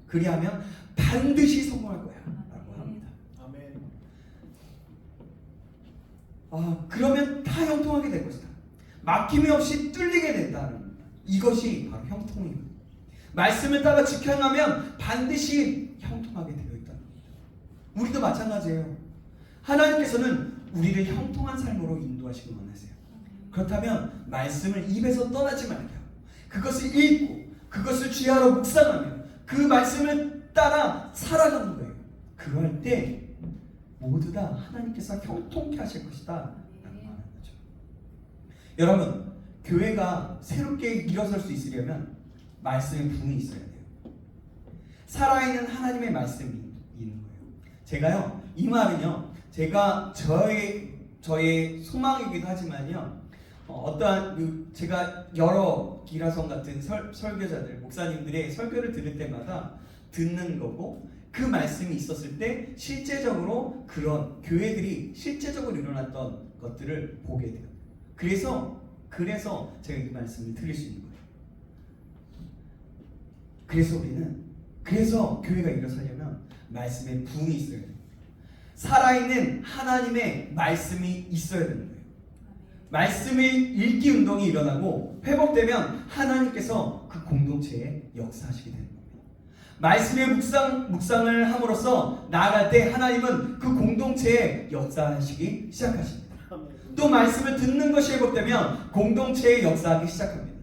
그리하면 반드시 성공할 거야 라고 합니다. 아멘. 그러면 다 형통하게 될 것이다. 막힘이 없이 뚫리게 된다는 겁니다. 이것이 바로 형통입니다. 말씀을 따라 지켜 행하면 반드시 형통하게 되어 있다는 겁니다. 우리도 마찬가지예요. 하나님께서는 우리를 형통한 삶으로 인도하시기 원하세요. 그렇다면 말씀을 입에서 떠나지 말게 하고 그것을 읽고 그것을 주야로 묵상하며 그 말씀을 따라 살아가는 거예요. 그럴 때 모두 다 하나님께서 형통케 하실 것이다 라고 말하는 거죠. 여러분, 교회가 새롭게 일어설 수 있으려면 말씀의 부흥이 있어야 돼요. 살아있는 하나님의 말씀이 있는 거예요. 제가요, 이 말은요, 제가 저의 소망이기도 하지만요, 제가 여러 기라성 같은 설교자들, 목사님들의 설교를 들을 때마다 듣는 거고, 그 말씀이 있었을 때 실제적으로 그런 교회들이 실제적으로 일어났던 것들을 보게 돼요. 그래서 제가 이 말씀을 드릴 수 있는 거예요. 그래서 교회가 일어서려면 말씀에 부흥이 있어야 돼요. 살아있는 하나님의 말씀이 있어야 되는 거예요. 말씀의 읽기 운동이 일어나고 회복되면 하나님께서 그 공동체에 역사하시게 되는 겁니다. 말씀의 묵상을 함으로써 나아갈 때 하나님은 그 공동체에 역사하시기 시작하십니다. 또 말씀을 듣는 것이 회복되면 공동체에 역사하기 시작합니다.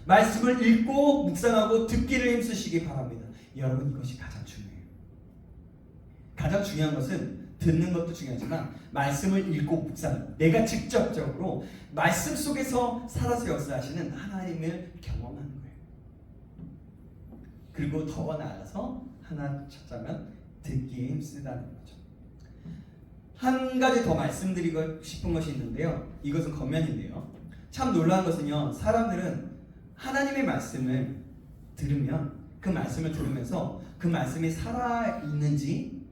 말씀을 읽고 묵상하고 듣기를 힘쓰시기 바랍니다. 여러분, 이것이 가장 중요해요. 가장 중요한 것은 듣는 것도 중요하지만 말씀을 읽고 묵상, 내가 직접적으로 말씀 속에서 살아서 역사하시는 하나님을 경험하는 거예요. 그리고 더 나아가서 하나 찾자면 듣기에 힘쓰다는 거죠. 한 가지 더 말씀드리고 싶은 것이 있는데요, 이것은 겉면인데요, 참 놀라운 것은요, 사람들은 하나님의 말씀을 들으면 그 말씀을 들으면서 그 말씀이 살아있는지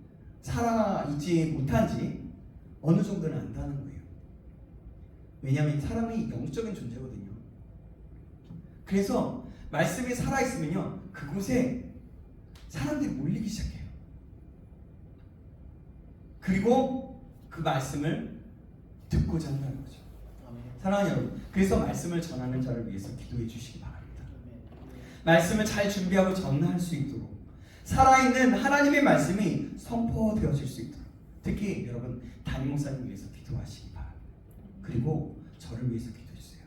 살아있지 못한지 어느 정도는 안다는 거예요. 왜냐하면 사람이 영적인 존재거든요. 그래서 말씀이 살아있으면요, 그곳에 사람들이 몰리기 시작해요. 그리고 그 말씀을 듣고자 한다는 거죠. 사랑하는 여러분, 그래서 말씀을 전하는 자를 위해서 기도해 주시기 바랍니다. 말씀을 잘 준비하고 전할 수 있도록 살아있는 하나님의 말씀이 선포되어질 수 있도록, 특히 여러분 담임 목사님 위해서 기도하시기 바랍니다. 그리고 저를 위해서 기도해 주세요.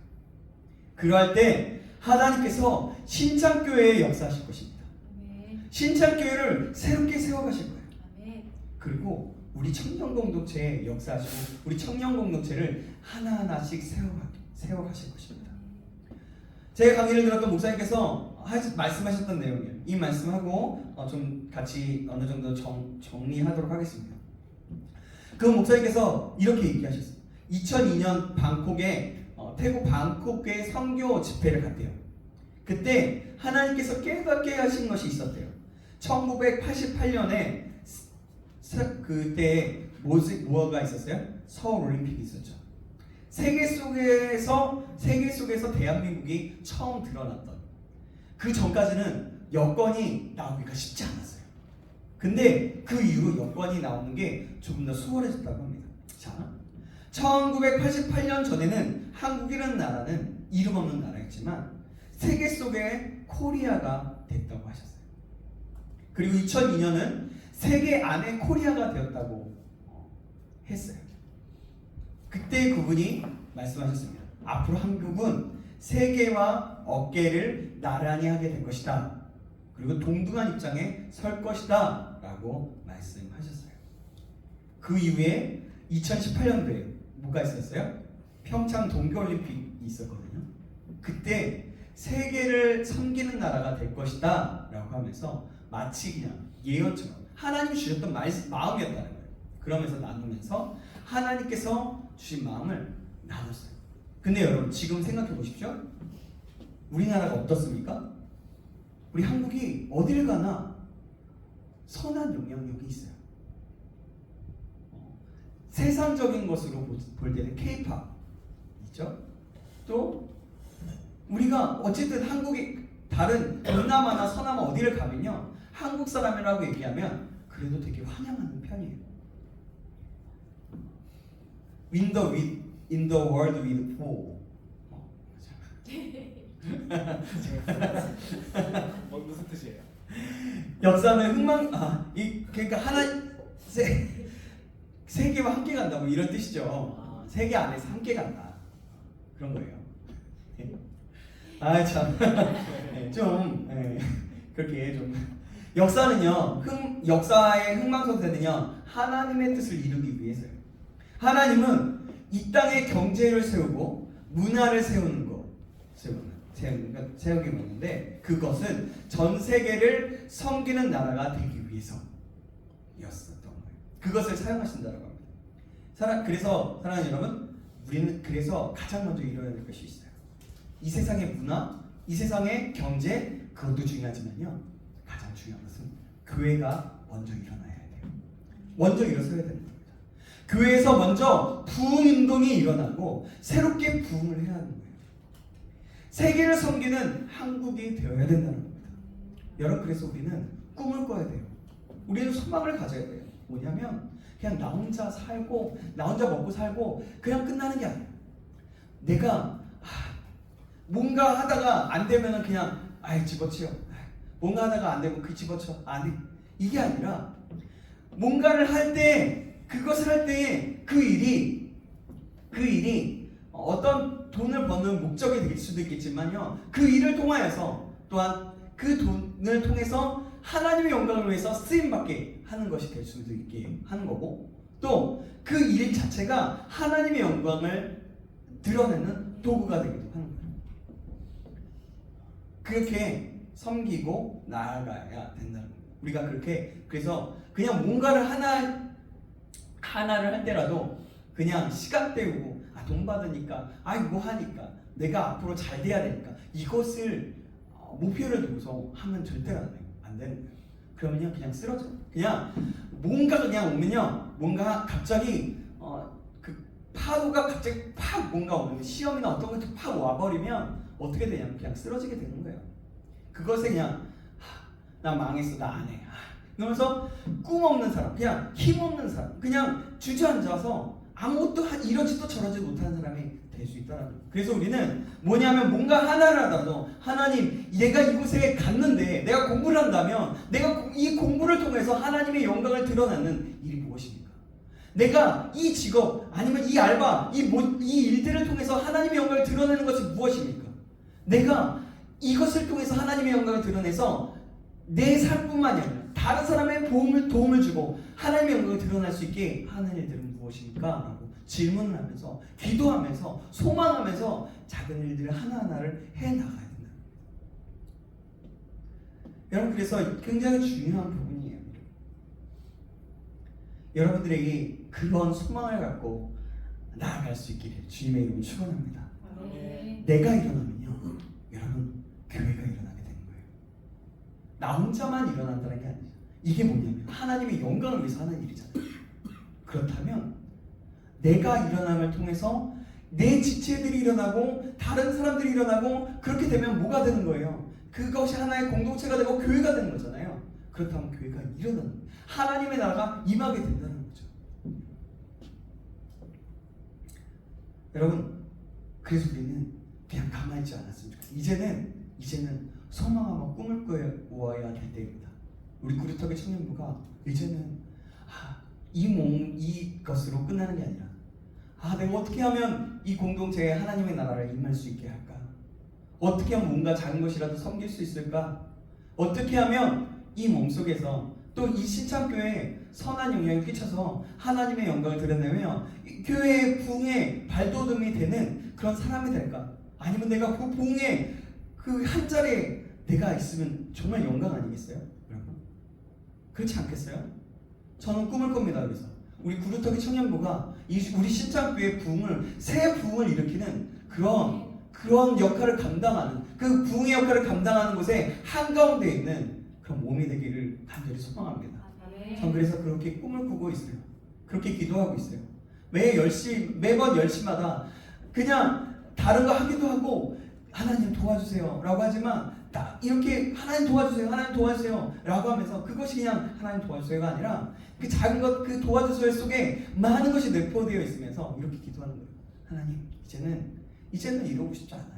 그러할 때 하나님께서 신창교회에 역사하실 것입니다. 아멘. 신창교회를 새롭게 세워가실 거예요. 아멘. 그리고 우리 청년 공동체에 역사하시고 우리 청년 공동체를 하나하나씩 세워가실 것입니다. 제가 강의를 들었던 목사님께서 말씀하셨던 내용이에요. 이 말씀하고 좀 같이 어느 정도 정리하도록 하겠습니다. 그 목사님께서 이렇게 얘기하셨어요. 2002년 방콕에 태국 방콕에 선교 집회를 갔대요. 그때 하나님께서 깨닫게 하신 것이 있었대요. 1988년에 그때 뭐가 있었어요? 서울 올림픽이 있었죠. 세계 속에서 대한민국이 처음 드러났던 그 전까지는 여권이 나오기가 쉽지 않았어요. 근데 그 이후로 여권이 나오는 게 조금 더 수월해졌다고 합니다. 자, 1988년 전에는 한국이라는 나라는 이름 없는 나라였지만 세계 속에 코리아가 됐다고 하셨어요. 그리고 2002년은 세계 안에 코리아가 되었다고 했어요. 그때 그분이 말씀하셨습니다. 앞으로 한국은 세계와 어깨를 나란히 하게 될 것이다. 그리고 동등한 입장에 설 것이다 라고 말씀하셨어요. 그 이후에 2018년도에 뭐가 있었어요? 평창 동계올림픽이 있었거든요. 그때 세계를 섬기는 나라가 될 것이다 라고 하면서 마치 그냥 예언처럼 하나님이 주셨던 마음이었다는 거예요. 그러면서 나누면서 하나님께서 주신 마음을 나눴어요. 근데 여러분 지금 생각해 보십시오. 우리나라가 어떻습니까? 우리 한국이 어딜 가나 선한 영향력이 있어요. 세상적인 것으로 볼 때는 K-pop 있죠. 또 우리가 어쨌든 한국이 다른 동남아나 서남아 어디를 가면요, 한국 사람이라고 얘기하면 그래도 되게 환영하는 편이에요. In the world with poor. 무슨 뜻이에요? 역사는 그러니까 세계와 함께 간다고 이런 뜻이죠. 세계 안에서 함께 간다 그런 거예요. 그렇게 좀 역사는요, 역사의 흥망성쇠는요 하나님의 뜻을 이루기 위해서요. 하나님은 이 땅에 경제를 세우고 문화를 세우는 거 세우기 먹는데 그것은 전 세계를 섬기는 나라가 되기 위해서였었던 거예요. 그것을 사용하신다고 합니다. 그래서 사랑하는 여러분, 우리는 그래서 가장 먼저 이뤄야 될 것이 있어요. 이 세상의 문화, 이 세상의 경제, 그것도 중요하지만요, 가장 중요한 것은 교회가 먼저 일어나야 돼요. 먼저 일어서야 되는 겁니다. 교회에서 먼저 부흥 운동이 일어나고 새롭게 부흥을 해야 하는 거예요. 세계를 섬기는 한국이 되어야 된다는 겁니다. 여러분, 그래서 우리는 꿈을 꿔야 돼요. 우리는 소망을 가져야 돼요. 뭐냐면 그냥 나 혼자 살고 나 혼자 먹고 살고 그냥 끝나는 게 아니에요. 내가 뭔가 하다가 안 되면은 그냥 집어치워. 뭔가 하다가 안 되면 집어쳐. 안 해. 이게 아니라 뭔가를 할 때, 그것을 할 때에 그 일이 어떤 돈을 버는 목적이 될 수도 있겠지만요, 그 일을 통하여서 또한 그 돈을 통해서 하나님의 영광을 위해서 쓰임받게 하는 것이 될 수도 있게 하는 거고, 또 그 일 자체가 하나님의 영광을 드러내는 도구가 되기도 하는 거예요. 그렇게 섬기고 나아가야 된다는 거예요. 우리가 그래서 그냥 뭔가를 하나를 할 때라도 그냥 시간 때우고 돈 받으니까 뭐 하니까 내가 앞으로 잘 돼야 되니까 이것을 목표를 두고서 하면 절대로 안 되는 거예요. 그러면요 그냥 쓰러져. 그냥 뭔가 그냥 오면요, 뭔가 갑자기 그 파도가 갑자기 팍 뭔가 오면, 시험이나 어떤 것도 팍 와버리면 어떻게 되냐면 그냥 쓰러지게 되는 거예요. 그것에 그냥 나 망했어, 나 안 해. 그러면서 꿈 없는 사람, 그냥 힘 없는 사람, 그냥 주저앉아서 아무것도 이러지도 저러지도 못하는 사람이 될 수 있다는 거예요. 그래서 우리는 뭐냐면 뭔가 하나를 하더라도 하나님, 내가 이곳에 갔는데 내가 공부를 한다면 내가 이 공부를 통해서 하나님의 영광을 드러내는 일이 무엇입니까? 내가 이 직업 아니면 이 알바 이 일들을 통해서 하나님의 영광을 드러내는 것이 무엇입니까? 내가 이것을 통해서 하나님의 영광을 드러내서 내 삶뿐만이 아니라 다른 사람의 도움을 주고 하나님의 영광을 드러낼 수 있게 하는 일들은 무엇입니까? 라고 질문을 하면서 기도하면서 소망하면서 작은 일들 하나하나를 해나가야 된다. 여러분, 그래서 굉장히 중요한 부분이에요. 여러분들에게 그런 소망을 갖고 나아갈 수 있기를 주님의 이름으로 축원합니다. 내가 일어나면요, 여러분, 교회가 일어나게 되는 거예요. 나 혼자만 일어난다는 게 아니죠. 이게 뭐냐면 하나님의 영광을 위해서 하는 일이잖아요. 그렇다면 내가 일어남을 통해서 내 지체들이 일어나고 다른 사람들이 일어나고 그렇게 되면 뭐가 되는 거예요? 그것이 하나의 공동체가 되고 교회가 되는 거잖아요. 그렇다면 교회가 일어나는, 하나님의 나라가 임하게 된다는 거죠. 여러분, 그래서 우리는 그냥 가만히 있지 않았으면 좋겠어요. 이제는 소망하며 꿈을 꾸어야 될 때입니다. 우리 구루터기 청년부가 이제는 이것으로 끝나는 게 아니라 내가 어떻게 하면 이 공동체에 하나님의 나라를 임할 수 있게 할까? 어떻게 하면 뭔가 작은 것이라도 섬길 수 있을까? 어떻게 하면 이 몸속에서 또 이 신창교회에 선한 영향을 끼쳐서 하나님의 영광을 드러내며 교회의 부흥의 발돋움이 되는 그런 사람이 될까? 아니면 내가 그 부흥의 그 한 자리에 내가 있으면 정말 영광 아니겠어요? 여러분, 그렇지 않겠어요? 저는 꿈을 꿉니다. 그래서 우리 구루터기 청년부가 우리 신창교회의 부흥을, 새 부흥을 일으키는 그런 역할을 감당하는, 그 부흥의 역할을 감당하는 곳에 한가운데 있는 그런 몸이 되기를 간절히 소망합니다. 전 그래서 그렇게 꿈을 꾸고 있어요. 그렇게 기도하고 있어요. 매번 10시마다 그냥 다른 거 하기도 하고 하나님 도와주세요 라고 하지만 이렇게 하나님 도와주세요 라고 하면서 그것이 그냥 하나님 도와주세요가 아니라 그 작은 것, 그 도와주세요 속에 많은 것이 내포되어 있으면서 이렇게 기도하는 거예요. 하나님, 이제는 이러고 싶지 않아요.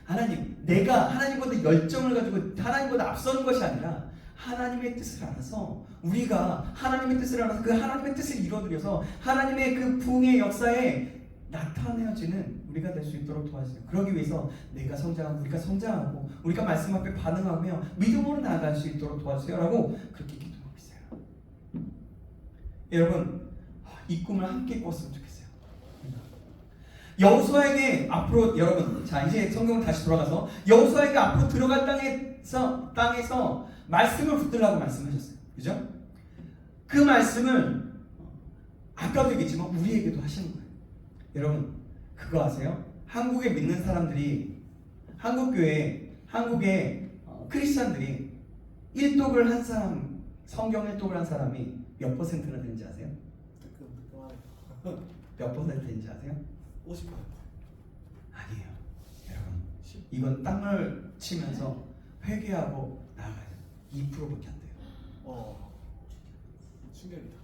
하나님, 내가 하나님보다 열정을 가지고 하나님보다 앞서는 것이 아니라 하나님의 뜻을 알아서 우리가 하나님의 뜻을 알아서 그 하나님의 뜻을 이뤄드려서 하나님의 그 부흥의 역사에 나타내어지는 우리가 될 수 있도록 도와주세요. 그러기 위해서 내가 성장하고 우리가 성장하고 우리가 말씀 앞에 반응하며 믿음으로 나아갈 수 있도록 도와주세요 라고 그렇게 기도하고 있어요. 여러분, 이 꿈을 함께 꿨으면 좋겠어요. 여호수아에게 앞으로, 여러분, 자 이제 성경을 다시 돌아가서 여호수아에게 앞으로 들어갈 땅에서 말씀을 붙들라고 말씀하셨어요. 그죠? 그 말씀을 아까도 얘기했지만 우리에게도 하시는 거예요. 여러분, 그거 아세요? 한국에 믿는 사람들이, 한국의 크리스찬들이 일독을 한 사람, 성경 일독을 한 사람이 몇 퍼센트나 되는지 아세요? 몇 퍼센트인지 아세요? 50%. 아니에요. 여러분, 이건 땅을 치면서 회개하고 나아가야 돼요. 2%밖에 안 돼요. 충격이다.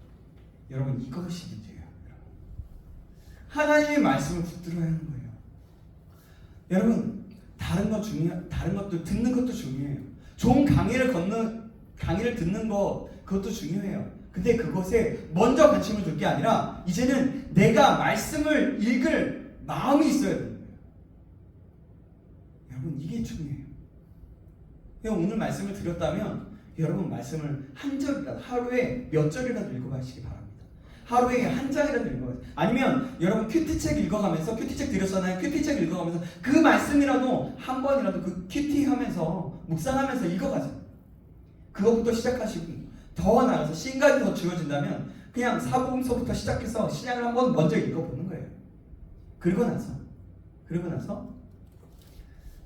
여러분, 이것이 문제예요. 하나님의 말씀을 붙들어야 하는 거예요. 여러분, 다른 것도 듣는 것도 중요해요. 좋은 강의를 듣는 그것도 중요해요. 근데 그것에 먼저 관심을 둘 게 아니라 이제는 내가 말씀을 읽을 마음이 있어야 되는 거예요. 여러분, 이게 중요해요. 오늘 말씀을 드렸다면 여러분 말씀을 한 절이라도, 하루에 몇 절이라도 읽어가시기 바랍니다. 하루에 한 장이라도 읽어가세요. 아니면 여러분 큐티책 읽어가면서, 큐티책 드렸잖아요. 큐티책 읽어가면서 그 말씀이라도 한 번이라도 그 큐티하면서 묵상하면서 읽어가세요. 그것부터 시작하시고 더 나아가서 신간이 더 주어진다면 그냥 사복음서부터 시작해서 신약을 한번 먼저 읽어보는 거예요. 그리고 나서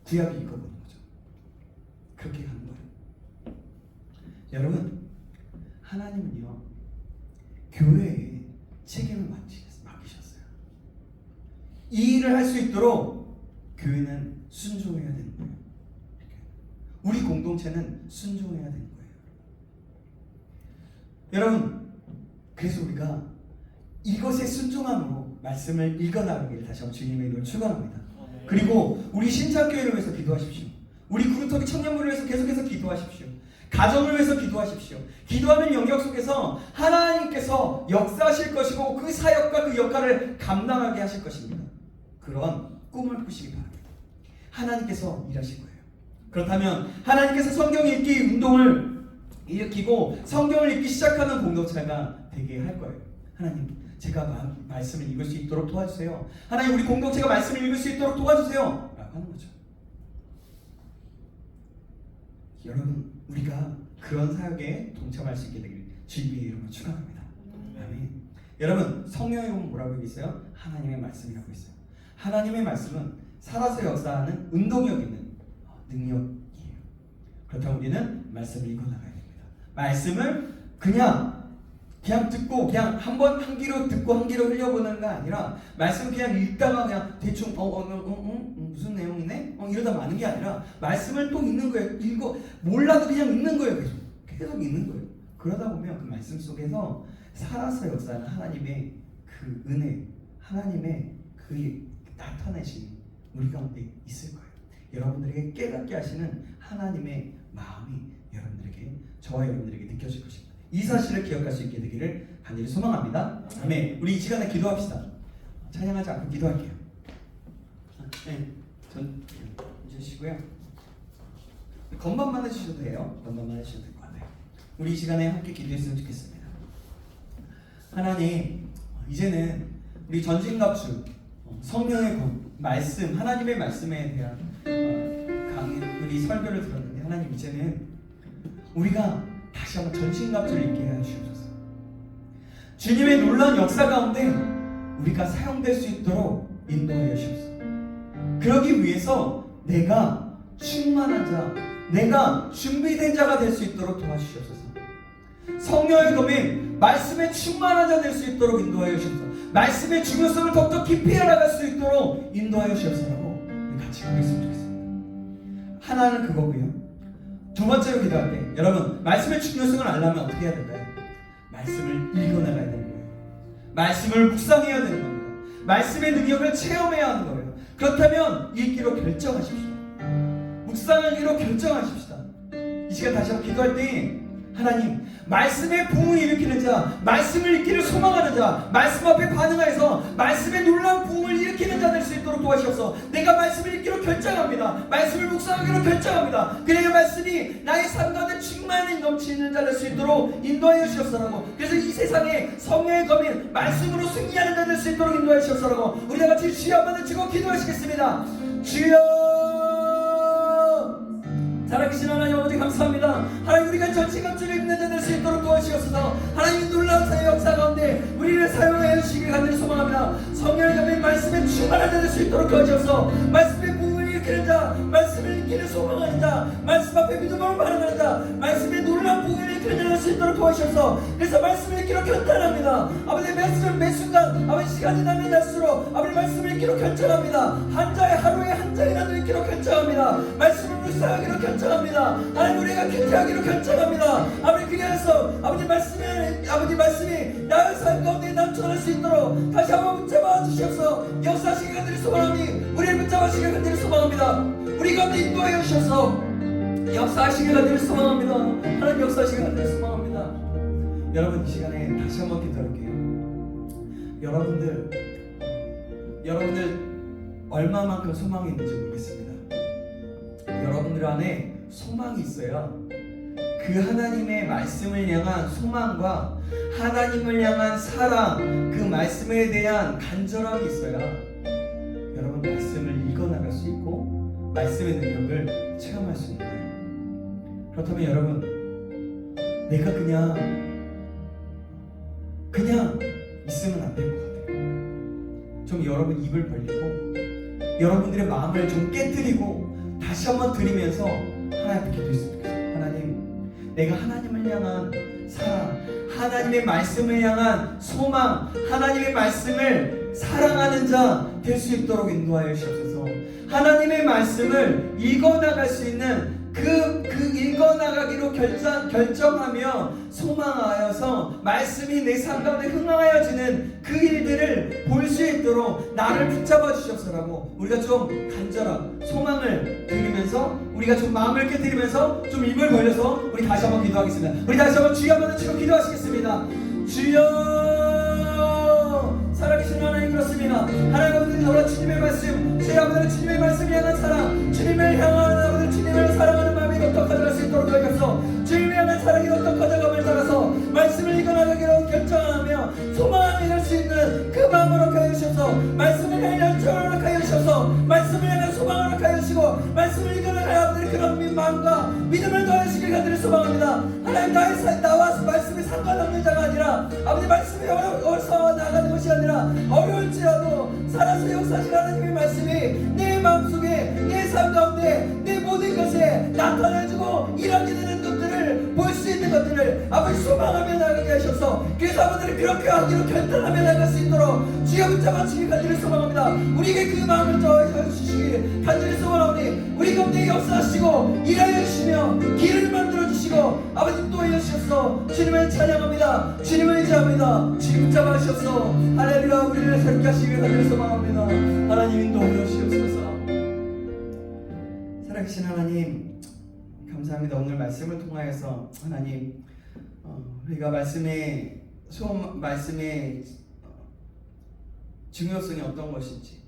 구약을 읽어보는 거죠. 그렇게 가는 거예요. 여러분, 하나님은요 교회에 책임을 맡기셨어요. 이 일을 할 수 있도록 교회는 순종해야 되는 거예요. 우리 공동체는 순종해야 되는 거예요. 여러분, 그래서 우리가 이것에 순종함으로 말씀을 읽어나가기를 다시 한번 주님의 이름으로 축원합니다. 그리고 우리 신창교회를 위해서 기도하십시오. 우리 구루터기 청년부를 위해서 계속해서 기도하십시오. 가정을 위해서 기도하십시오. 기도하는 영역 속에서 하나님께서 역사하실 것이고 그 사역과 그 역할을 감당하게 하실 것입니다. 그런 꿈을 꾸시기 바랍니다. 하나님께서 일하실 거예요. 그렇다면 하나님께서 성경 읽기 운동을 일으키고 성경을 읽기 시작하는 공동체가 되게 할 거예요. 하나님, 제가 말씀을 읽을 수 있도록 도와주세요. 하나님, 우리 공동체가 말씀을 읽을 수 있도록 도와주세요 라고 하는 거죠. 여러분, 우리가 그런 사역에 동참할 수 있게 되기를 주님의 이름으로 축원합니다. 아멘. 여러분, 성령의 이름은 뭐라고 있어요? 하나님의 말씀이라고 있어요. 하나님의 말씀은 살아서 역사하는 운동력 있는 능력이에요. 그렇다면 우리는 말씀을 읽어나가야 됩니다. 말씀을 그냥 듣고 그냥 한 귀로 듣고 한 귀로 흘려보는 거 아니라 말씀 그냥 읽다가 그냥 대충 무슨 내용이네? 이러다 마는 게 아니라 말씀을 또 읽는 거예요. 몰라도 그냥 읽는 거예요. 계속 읽는 거예요. 그러다 보면 그 말씀 속에서 살아서 역사하는 하나님의 그 은혜, 하나님의 그 나타내심이 우리 가운데 있을 거예요. 여러분들에게 깨닫게 하시는 하나님의 마음이 저와 여러분들에게 느껴질 것입니다. 이 사실을 기억할 수 있게 되기를 간절히 소망합니다. 아멘. 우리 이 시간에 기도합시다. 찬양하지 않고 기도할게요. 네, 전 주시고요. 건반만 해주셔도 돼요. 건반만 해주셔도 될 것 같아요. 우리 이 시간에 함께 기도했으면 좋겠습니다. 하나님, 이제는 우리 전신갑주 성령의 말씀, 하나님의 말씀에 대한 우리 설교를 들었는데, 하나님, 이제는 우리가 다시 한번 전신갑주를 입게 해주셔서 주님의 놀라운 역사 가운데 우리가 사용될 수 있도록 인도하여 주옵소서. 그러기 위해서 내가 충만한 자, 내가 준비된 자가 될 수 있도록 도와주시옵소서. 성령의 검인 말씀에 충만한 자 될 수 있도록 인도하여 주옵소서. 말씀의 중요성을 더욱더 깊이 알아갈 수 있도록 인도하여 주옵소서라고 우리 같이 기도했으면 좋겠습니다. 하나는 그거고요. 두 번째로 기도할 때, 여러분, 말씀의 중요성을 알려면 어떻게 해야 될까요? 말씀을 읽어나가야 되는 거예요. 말씀을 묵상해야 되는 겁니다. 말씀의 능력을 체험해야 하는 거예요. 그렇다면 읽기로 결정하십시오. 묵상하기로 결정하십시다. 이 시간 다시 한번 기도할 때, 하나님, 말씀의 부흥을 일으키는 자, 말씀을 읽기를 소망하는 자, 말씀 앞에 반응하여서 말씀의 놀라운 부흥을 일으키는 자 될 수 있도록 도와주셔서 내가 말씀을 읽기로 결정합니다. 말씀을 묵상하기로 결정합니다. 그래야 말씀이 나의 삶 가운데 충만히 넘치는 자 될 수 있도록 인도하여 주셨사라고. 그래서 이 세상에 성령의 검인 말씀으로 승리하는 자 될 수 있도록 인도하여 주셨사라고. 우리 다 같이 주여 한번 외치고 기도하시겠습니다. 주여, 살아계신 하나님 아버지 감사합니다. 하나님, 우리가 전신갑주를 입는 자 될 수 있도록 도와주시옵소서. 하나님, 놀라운 사회 역사 가운데 우리를 사용하여 주시길 간절히 소망합니다. 성령의 검인 말씀에 충만한 자 될 수 있도록 도와주옵소서. 말씀의 부흥을 일으키는 자, 말씀을 읽기를 소망하는 자, 말씀 앞에 믿음으로 반응하는 자, 말씀의 놀라운 부흥을 일으키는 자 될 수 있도록 도와주옵소서. 그래서 말씀을 읽기로 결단합니다. 아버지, 말씀을 매 순간 아버지 시간이 나면 날수록 아버지 말씀을 읽기로 결정합니다. 하루에 한 장이라도 읽기로 결정합니다. 말씀을 묵상하기로 결정합니다. 하나님, 우리가 큐티하기로 결정합니다. 아버지, 그래서 아버지 말씀이 나의 삶 가운데 남쳐날 수 있도록 다시 한번 붙잡아 주시옵소서. 역사하시기 간절히 소망하니 우리를 붙잡아 주시기 간절히 소망합니다. 우리 가운데 인도하여 주셔서 역사하시기 간절히 소망합니다. 하나님, 역사하시기 간절히 소망합니다. 여러분, 이 시간에 다시 한번 기도할게요. 여러분들 얼마만큼 소망이 있는지 모르겠습니다. 여러분들 안에 소망이 있어야 그 하나님의 말씀을 향한 소망과 하나님을 향한 사랑, 그 말씀에 대한 간절함이 있어야 여러분 말씀을 읽어나갈 수 있고 말씀의 능력을 체험할 수 있는 거예요. 그렇다면 여러분, 내가 그냥 있으면 안 될 것 같아요. 좀 여러분 입을 벌리고 여러분들의 마음을 좀 깨뜨리고 다시 한번 드리면서 하나님께 기도했으면 좋겠어요. 하나님, 내가 하나님을 향한 사랑, 하나님의 말씀을 향한 소망, 하나님의 말씀을 사랑하는 자 될 수 있도록 인도하여 주옵소서. 하나님의 말씀을 읽어나갈 수 있는 그 읽어나가기로 결정하며 소망하여서 말씀이 내 삶 가운데 흥하여지는 그 일들을 볼 수 있도록 나를 붙잡아 주셔서라고 우리가 좀 간절한 소망을 드리면서 우리가 좀 마음을 깨뜨리면서 좀 입을 벌려서 우리 다시 한번 기도하겠습니다. 우리 다시 한번 주여 한번 치고 기도하시겠습니다. 주여, 살아계신 하나님 그렇습니다. 하나님 아버지, 저와 주님의 말씀, 제 아버지 주님의 말씀을 향한 사랑, 주님을 향한 아버지 주님을 사랑하는 마음이 어떻게 가져갈 수 있도록 하여서 주님을 향한 사랑이 어떻게 가져감을 따라서 말씀을 읽어나가기로 결정하며 소망을 할 수 있는 그 마음으로 하여 주셔서 말씀을 향한 소망을 하여 주셔서 말씀을 향한 소망을 하여 주시고 말씀을 읽어나가야 하는 그런 마음과 믿음을 더하시길 간절히 소망합니다. 하나님 나와 말씀이 상관없는 자가 아니라 아버지 말씀이 어려워서 나가는 것이 아니라 어려울지라도 살아서 역사하시는 하나님의 말씀이 내 마음속에 내 삶 가운데 내 모든 것에 나타내주고 일어나는 것들을 볼 수 있는 것들을 아버지 소망하며 나가게 하셔서 그래서 아버지를 그렇게 하기로 결단하며 나갈 수 있도록 주여 붙잡아 주시길 간절히 소망합니다. 우리에게 그 마음을 더해 주시길 간절히 소망하오니 우리 가운데 역사하시고 일하여 주시며 길을 만들어 주시고 아버지 또 이어주셔서 주님을 찬양합니다. 주님을 의지합니다. 주님 붙잡아 주셔서 할렐루야 우리를 새롭게 하시길 간절히 소망합니다. 하나님 인도하여 주시옵소서. 살아계신 하나님 감사합니다. 오늘 말씀을 통하여서 하나님 우리가 말씀의 중요성이 어떤 것인지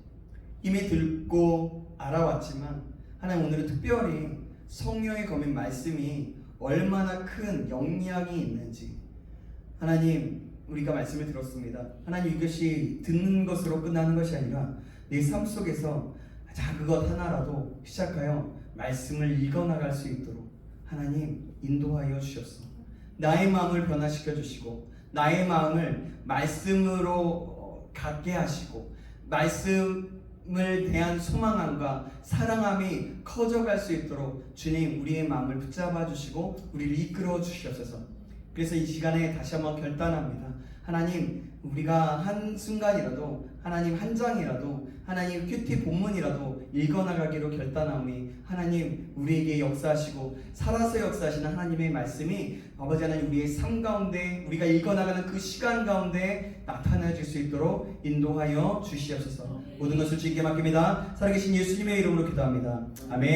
이미 듣고 알아왔지만 하나님 오늘은 특별히 성령의 검인 말씀이 얼마나 큰 영향이 있는지 하나님 우리가 말씀을 들었습니다. 하나님 이것이 듣는 것으로 끝나는 것이 아니라 내 삶 속에서 작은 것 하나라도 시작하여 말씀을 읽어나갈 수 있도록 하나님 인도하여 주셨소. 나의 마음을 변화시켜 주시고 나의 마음을 말씀으로 갖게 하시고 말씀을 대한 소망함과 사랑함이 커져갈 수 있도록 주님 우리의 마음을 붙잡아 주시고 우리를 이끌어 주시옵소서. 그래서 이 시간에 다시 한번 결단합니다. 하나님 우리가 한 순간이라도 하나님 한 장이라도 하나님 큐티 본문이라도 읽어나가기로 결단하오니 하나님 우리에게 역사하시고 살아서 역사하시는 하나님의 말씀이 아버지 하나님 우리의 삶 가운데 우리가 읽어나가는 그 시간 가운데 나타나질 수 있도록 인도하여 주시옵소서. 모든 것을 주님께 맡깁니다. 살아계신 예수님의 이름으로 기도합니다. 아멘.